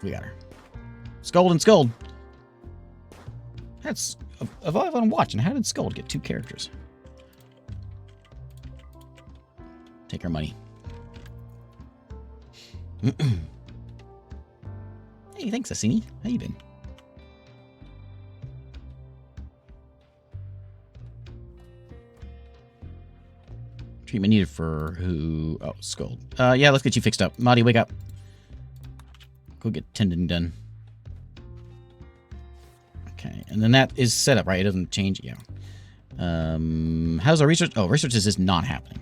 We got her. Scold and Scold. That's of all I'm watching. How did Scold get 2 characters? Take our money. Hey, thanks, Asini. How you been? Treatment needed for who? Oh, Scold. Yeah, let's get you fixed up. Marty, wake up. Go get tendon done. Okay, and then that is set up, right? It doesn't change. Yeah. How's our research? Oh, research is just not happening.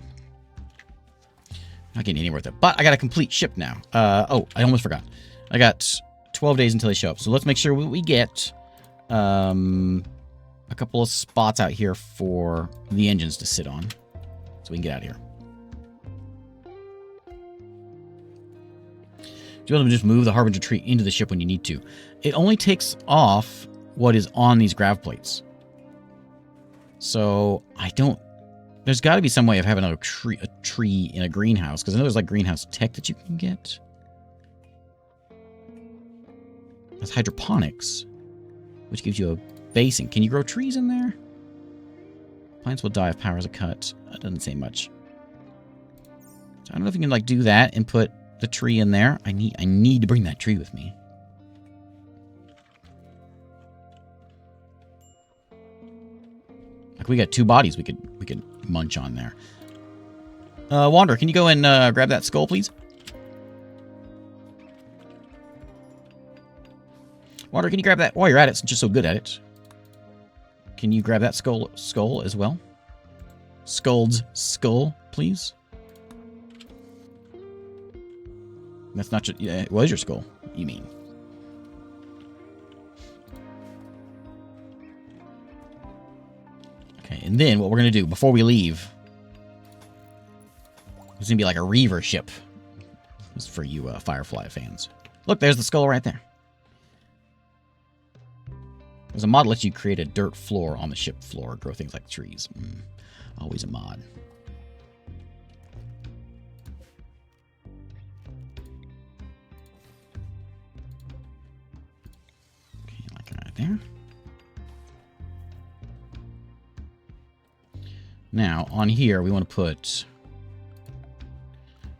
Not getting anywhere with it. But I got a complete ship now. Oh, I almost forgot. I got 12 days until they show up. So let's make sure we get a couple of spots out here for the engines to sit on. So we can get out of here. You'll be able to just move the Harbinger tree into the ship when you need to. It only takes off what is on these grav plates. So I don't... There's got to be some way of having a tree in a greenhouse, because I know there's like greenhouse tech that you can get. That's hydroponics, which gives you a basing. Can you grow trees in there? Plants will die if power is cut. That doesn't say much. So I don't know if you can like do that and put the tree in there. I need to bring that tree with me. Like we got 2 bodies we could munch on there. Wander, can you go and grab that skull, please? Wander, can you grab that while you're at it, since you're so good at it? Can you grab that skull as well? Scold's skull, please. That's not your... Yeah, it was your skull, you mean. Okay, and then what we're going to do before we leave... It's going to be like a Reaver ship. This is for you Firefly fans. Look, there's the skull right there. There's a mod that lets you create a dirt floor on the ship floor, grow things like trees. Always a mod. Okay, like right there. Now, on here, we want to put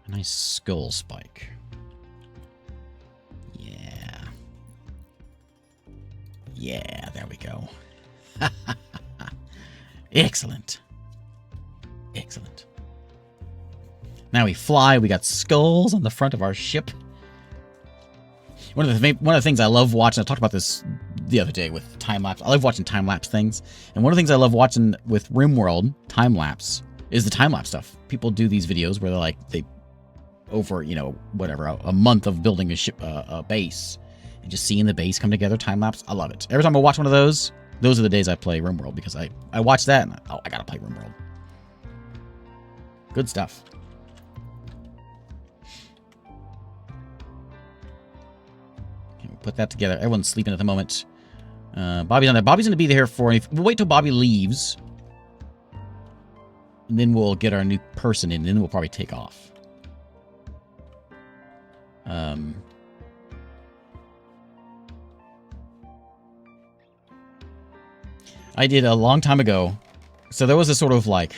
a nice skull spike. Yeah. Yeah, there we go. Excellent. Excellent. Now we fly. We got skulls on the front of our ship. One of the things I love watching, I talked about this the other day with time-lapse. I love watching time-lapse things. And one of the things I love watching with RimWorld time-lapse is the time-lapse stuff. People do these videos where they're like, over, you know, whatever, a month of building a ship, a base, and just seeing the base come together, time-lapse. I love it. Every time I watch one of those are the days I play RimWorld, because I watch that and I gotta play RimWorld. Good stuff. Okay, we'll put that together. Everyone's sleeping at the moment. Bobby's on there. Bobby's gonna be there we'll wait till Bobby leaves, and then we'll get our new person in, and then we'll probably take off. I did a long time ago. So there was a sort of like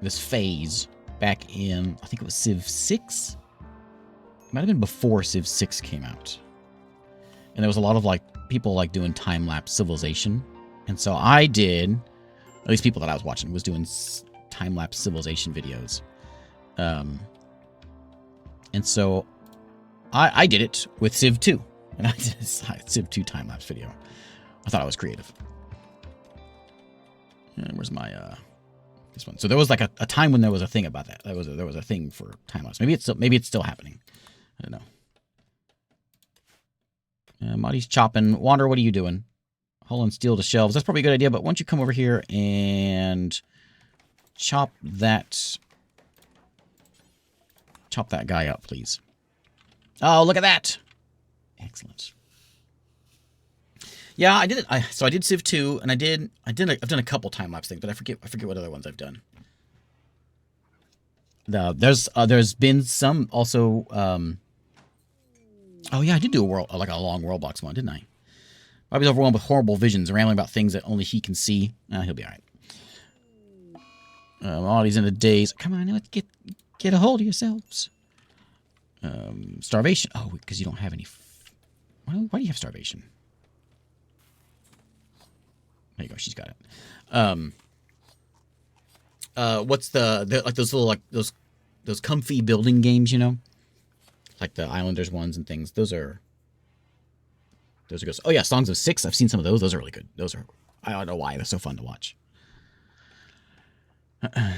this phase back in, I think it was Civ 6. It might have been before Civ 6 came out. And there was a lot of like people like doing time-lapse Civilization. And so I did, at least people that I was watching, was doing time-lapse civilization videos. And so I did it with Civ 2. And I did a Civ 2 time-lapse video. I thought I was creative. And where's my, this one? So there was like a time when there was a thing about that. There was a thing for time-lapse. Maybe it's still happening. I don't know. Marty's chopping. Wander, what are you doing? Hauling steel to shelves. That's probably a good idea, but why don't you come over here and chop that guy up, please. Oh, look at that. Excellent. Yeah, I did it. So I did Civ 2, and I've done a couple time-lapse things, but I forget what other ones I've done. There's been some also, oh yeah, I did do a long Worldbox one, didn't I? Bobby's overwhelmed with horrible visions, rambling about things that only he can see. He'll be alright. Ollie's in a daze. Come on, let's get a hold of yourselves. Starvation. Oh, because you don't have any. Why do you have starvation? There you go. She's got it. What's the like those little like those comfy building games, you know, like the Islanders ones and things. Those are good. Oh yeah, Songs of Six. I've seen some of those. Those are really good. I don't know why they're so fun to watch. There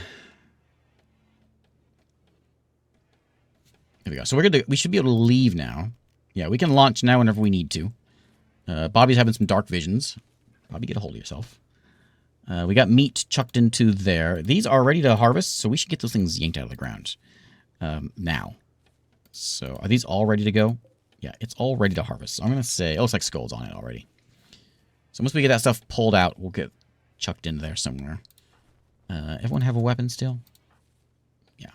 we go. So we should be able to leave now. Yeah, we can launch now whenever we need to. Bobby's having some dark visions. Bobby, get a hold of yourself. We got meat chucked into there. These are ready to harvest, so we should get those things yanked out of the ground now. So are these all ready to go? Yeah, it's all ready to harvest. So I'm going to say, it looks like Skull's on it already. So once we get that stuff pulled out, we'll get chucked into there somewhere. Everyone have a weapon still? Yeah.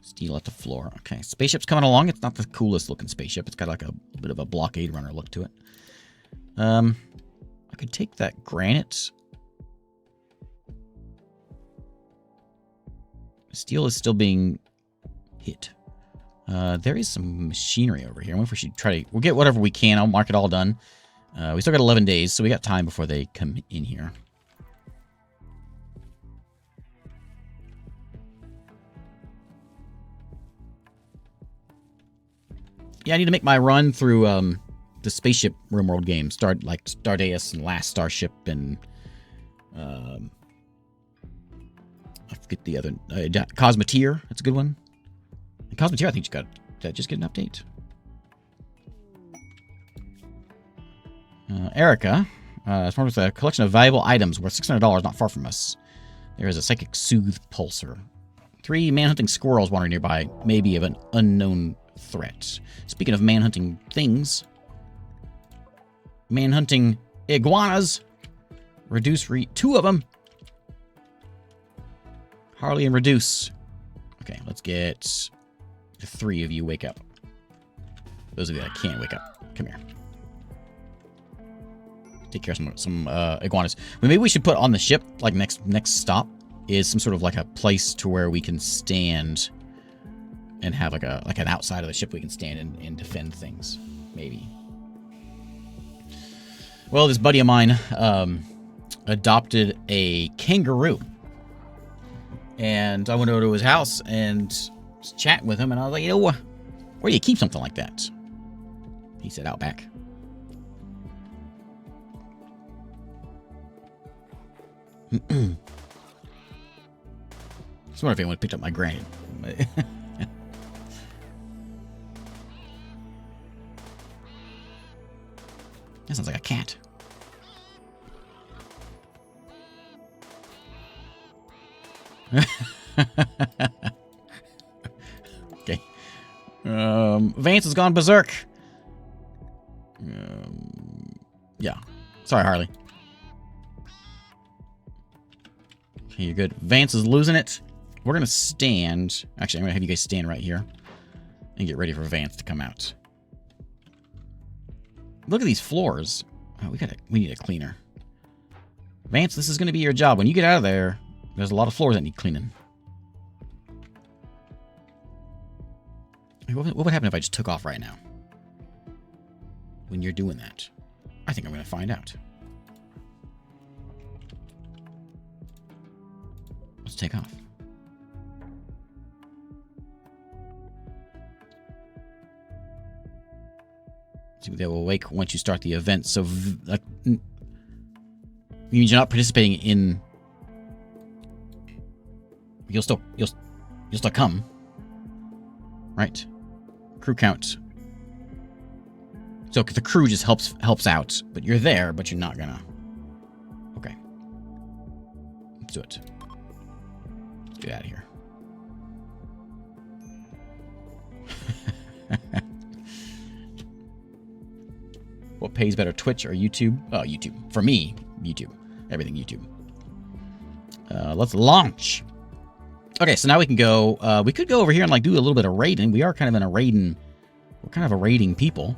Steel at the floor. Okay, spaceship's coming along. It's not the coolest looking spaceship. It's got like a bit of a blockade runner look to it. I could take that granite. Steel is still being hit. There is some machinery over here. I wonder if we should try to... We'll get whatever we can. I'll mark it all done. We still got 11 days, so we got time before they come in here. Yeah, I need to make my run through the spaceship RimWorld game. Stardeus and Last Starship and... I forget the other... Cosmeteer. That's a good one. And Cosmeteer, I think you got... Did I just get an update? Erica. It's more with a collection of valuable items worth $600 not far from us. There is a psychic soothe pulsar. 3 manhunting squirrels wandering nearby, maybe of an unknown threat. Speaking of manhunting things... Manhunting iguanas. Reduce 2 of them. Harley and Reduce. Okay, let's get the 3 of you wake up. Those of you that can't wake up, come here. Take care of some iguanas. Maybe we should put on the ship, like next stop, is some sort of like a place to where we can stand and have like an outside of the ship we can stand and defend things. Maybe. Well, this buddy of mine adopted a kangaroo. And I went over to his house and was chatting with him, and I was like, you know, where do you keep something like that? He said, out back. I just wonder if anyone picked up my granite. That sounds like a cat. Okay. Vance has gone berserk. Yeah. Sorry, Harley. Okay, you're good. Vance is losing it. We're going to stand. Actually, I'm going to have you guys stand right here and get ready for Vance to come out. Look at these floors. Oh, we need a cleaner. Vance, this is going to be your job. When you get out of there, there's a lot of floors that need cleaning. What would happen if I just took off right now? When you're doing that? I think I'm going to find out. Let's take off. See, they will awake once you start the event. So, like, means you're not participating in. You'll still come, right? Crew count. So the crew just helps out, but you're there, but you're not gonna. Okay, let's do it. Let's get out of here. What pays better, Twitch or YouTube? Oh, YouTube. For me, YouTube. Everything YouTube. Let's launch. Okay, so now we can go. We could go over here and like do a little bit of raiding. We are kind of in a raiding. We're kind of a raiding people.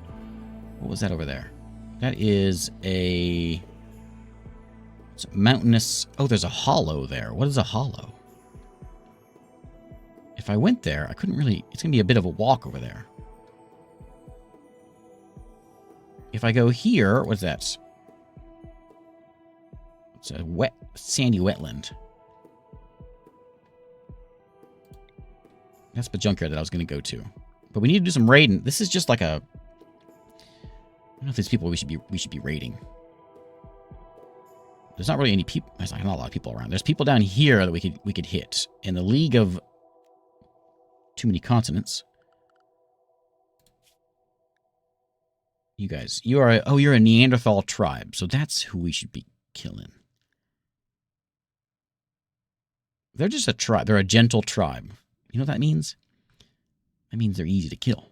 What was that over there? That is a. It's a mountainous. Oh, there's a hollow there. What is a hollow? If I went there, I couldn't really. It's gonna be a bit of a walk over there. If I go here, what's that? It's a wet, sandy wetland. That's the junkyard that I was going to go to. But we need to do some raiding. This is just like a... I don't know if there's people we should be raiding. There's not really any people. There's not a lot of people around. There's people down here that we could hit. In the League of Too Many Continents. You guys, you're a Neanderthal tribe, so that's who we should be killing. They're just a tribe. They're a gentle tribe. You know what that means? That means they're easy to kill.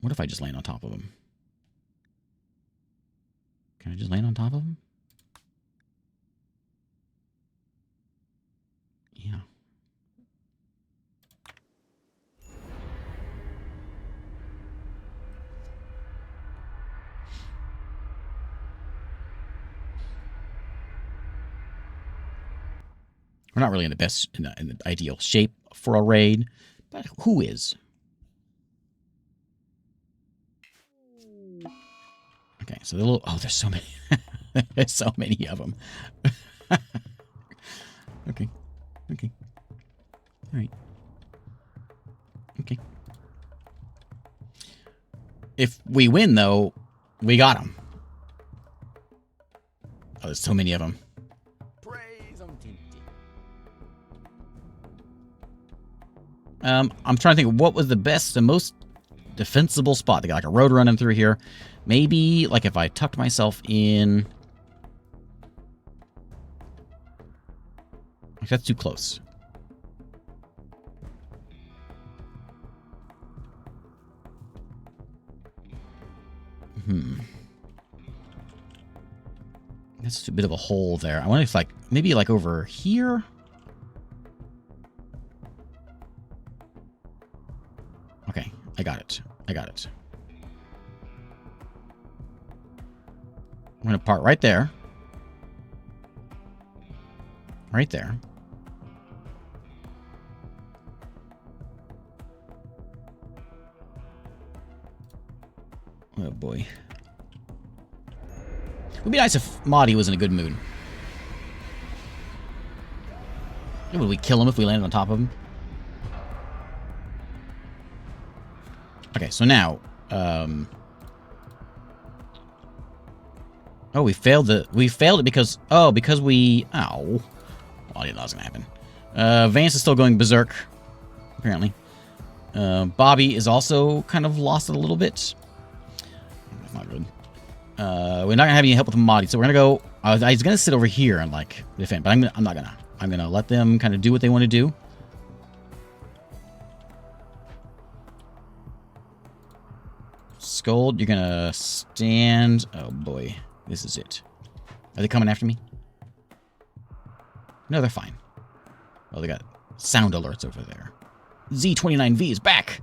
What if I just land on top of them? Can I just land on top of them? Yeah. We're not really in the ideal shape for a raid, but who is? Okay, so the little. Oh, there's so many. There's so many of them. Okay. Okay. All right. Okay. If we win, though, we got them. Oh, there's so many of them. I'm trying to think what was the most defensible spot. They got like a road running through here. Maybe like if I tucked myself in. Like that's too close. That's a bit of a hole there. I wonder if like maybe like over here. Okay, I got it. I got it. I'm going to park right there. Right there. Oh, boy. It would be nice if Maudie was in a good mood. Would we kill him if we landed on top of him? Okay, so now, oh, we failed it because, because we, ow. Well, I didn't know that was gonna happen. Vance is still going berserk, apparently. Bobby is also kind of lost it a little bit. That's not good. We're not gonna have any help with Maudie, so we're gonna go, I was gonna sit over here and, like, defend, but I'm not gonna. I'm gonna let them kind of do what they want to do. Scold, you're gonna stand. Oh boy, this is it. Are they coming after me? No, they're fine. Oh, they got sound alerts over there. Z29V is back.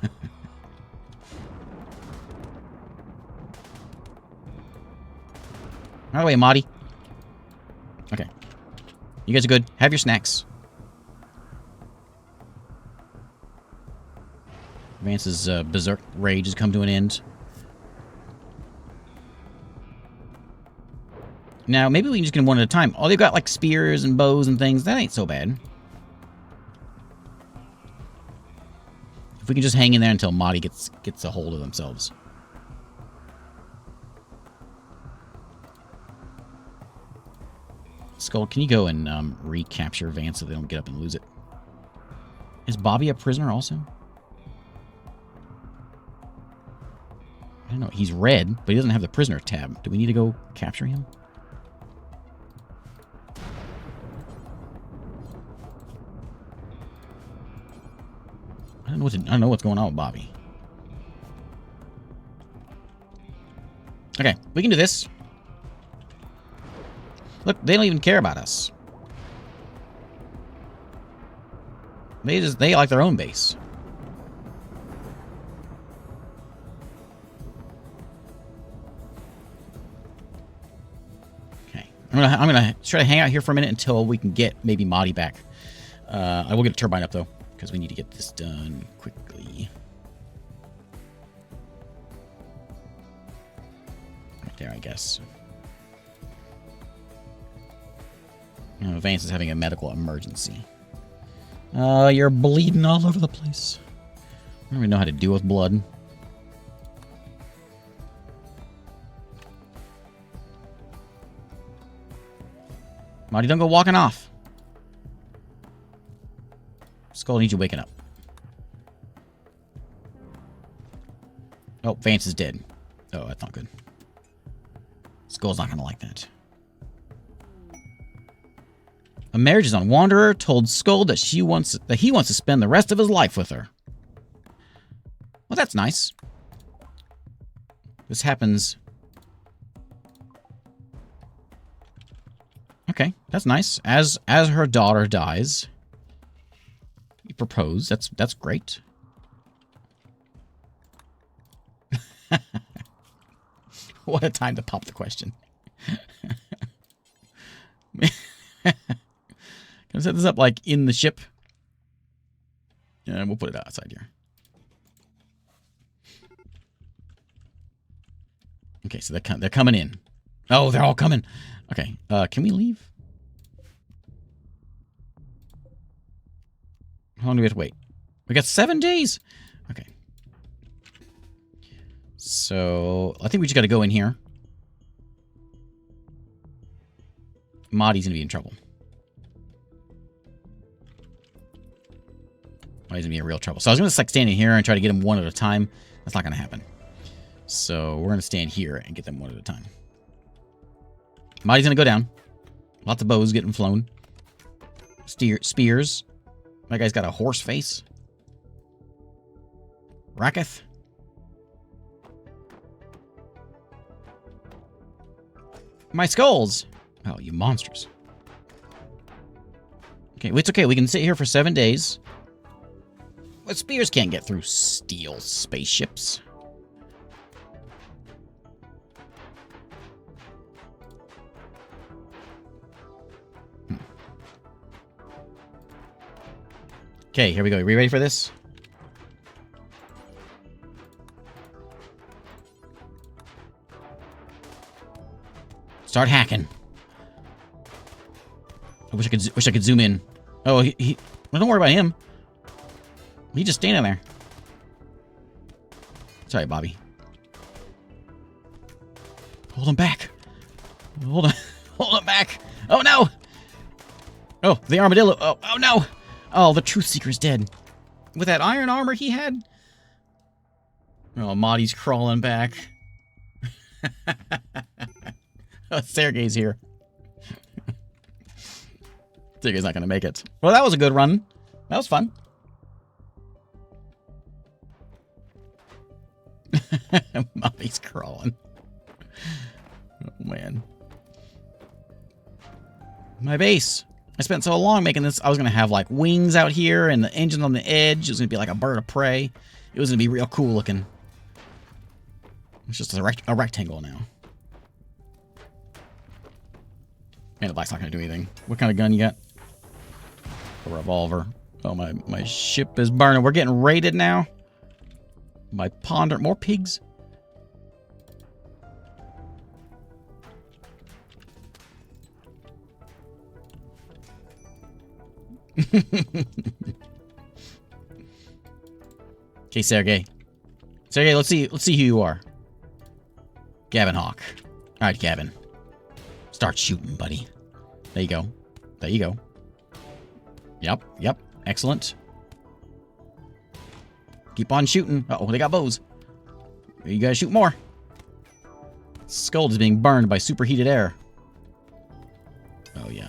Out of the way, Maudie. Okay. You guys are good. Have your snacks. Vance's berserk rage has come to an end. Now, maybe we can just get them one at a time. Oh, they've got, like, spears and bows and things. That ain't so bad. If we can just hang in there until Madi gets a hold of themselves. Skull, can you go and recapture Vance so they don't get up and lose it? Is Bobby a prisoner also? I don't know. He's red, but he doesn't have the prisoner tab. Do we need to go capture him? I don't know what's going on with Bobby. Okay, we can do this. Look, they don't even care about us. They like their own base. Okay, I'm gonna try to hang out here for a minute until we can get maybe Madi back. I will get a turbine up though, because we need to get this done quickly. Right there, I guess. Vance is having a medical emergency. You're bleeding all over the place. I don't even know how to deal with blood. Marty, don't go walking off. Skull needs you waking up. Oh, Vance is dead. Oh, that's not good. Skull's not gonna like that. A marriage is on. Wanderer told Skull that he wants to spend the rest of his life with her. Well, that's nice. This happens. Okay, that's nice. As her daughter dies, you propose. That's great. What a time to pop the question. Can I set this up, like, in the ship? Yeah, we'll put it outside here. Okay, so they're coming in. Oh, they're all coming. Okay, can we leave? How long do we have to wait? We got 7 days. Okay. So, I think we just got to go in here. Madi's going to be in trouble. Madi's going to be in real trouble. So I was going to like stand in here and try to get them one at a time. That's not going to happen. So we're going to stand here and get them one at a time. Madi's going to go down. Lots of bows getting flown. Spears. My guy's got a horse face. Raketh. My skulls. Oh, you monsters. Okay, well, it's okay. We can sit here for 7 days. But spears can't get through steel spaceships. Okay, here we go. Are we ready for this? Start hacking. I wish I could zoom in. Oh, he well, don't worry about him. He's just standing there. Sorry, Bobby. Hold him back. Hold him back. Oh no. Oh, the armadillo. Oh no. Oh, the Truth Seeker's dead. With that iron armor he had. Oh, Madi's crawling back. Oh, Sergei's here. Sergei's not going to make it. Well, that was a good run. That was fun. Madi's crawling. Oh, man. My base. I spent so long making this. I was going to have, like, wings out here and the engine on the edge. It was going to be like a bird of prey. It was going to be real cool looking. It's just a rectangle now. Man, the black's not going to do anything. What kind of gun you got? A revolver. Oh, my ship is burning. We're getting raided now. My ponder. More pigs. Okay, Sergey. Sergey, let's see who you are. Gavin Hawk. All right, Gavin. Start shooting, buddy. There you go. There you go. Yep. Excellent. Keep on shooting. Uh-oh, they got bows. You gotta shoot more. Skull is being burned by superheated air. Oh, yeah.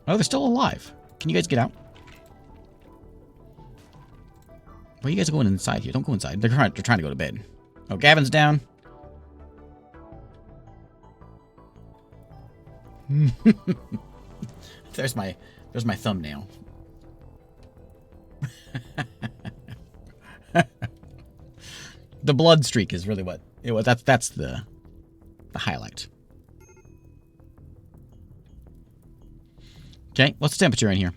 Oh, they're still alive. Can you guys get out? Why are you guys going inside here? Don't go inside. They're trying to go to bed. Oh, Gavin's down. There's my thumbnail. The blood streak is really what it was. That's the highlight. Okay, what's the temperature in here?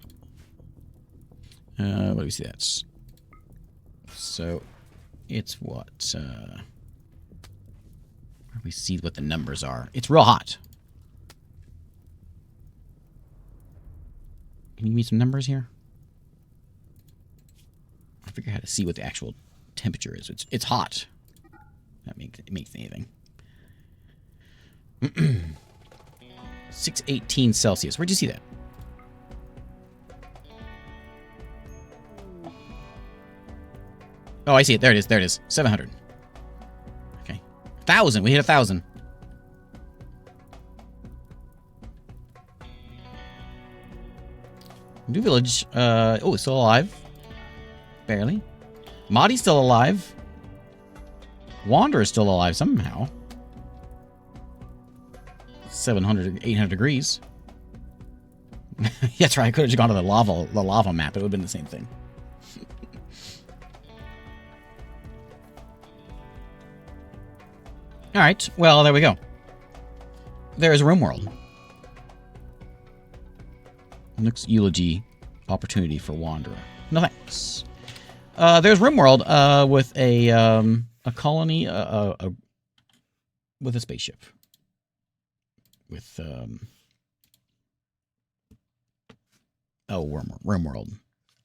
What do we see? That's so. It's what? We see what the numbers are. It's real hot. Can you give me some numbers here? I figure out how to see what the actual temperature is. It's hot. That makes anything. 618 Celsius. Where'd you see that? Oh, I see it. There it is. There it is. 700. Okay. 1,000. We hit 1,000. New village. Oh, it's still alive. Barely. Mahdi's still alive. Wanderer's still alive somehow. 700, 800 degrees. That's right. I could have just gone to the lava map. It would have been the same thing. All right. Well, there we go. There's RimWorld. Nook's eulogy opportunity for Wanderer. No thanks. There's RimWorld with a colony with a spaceship. With RimWorld.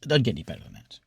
It doesn't get any better than that.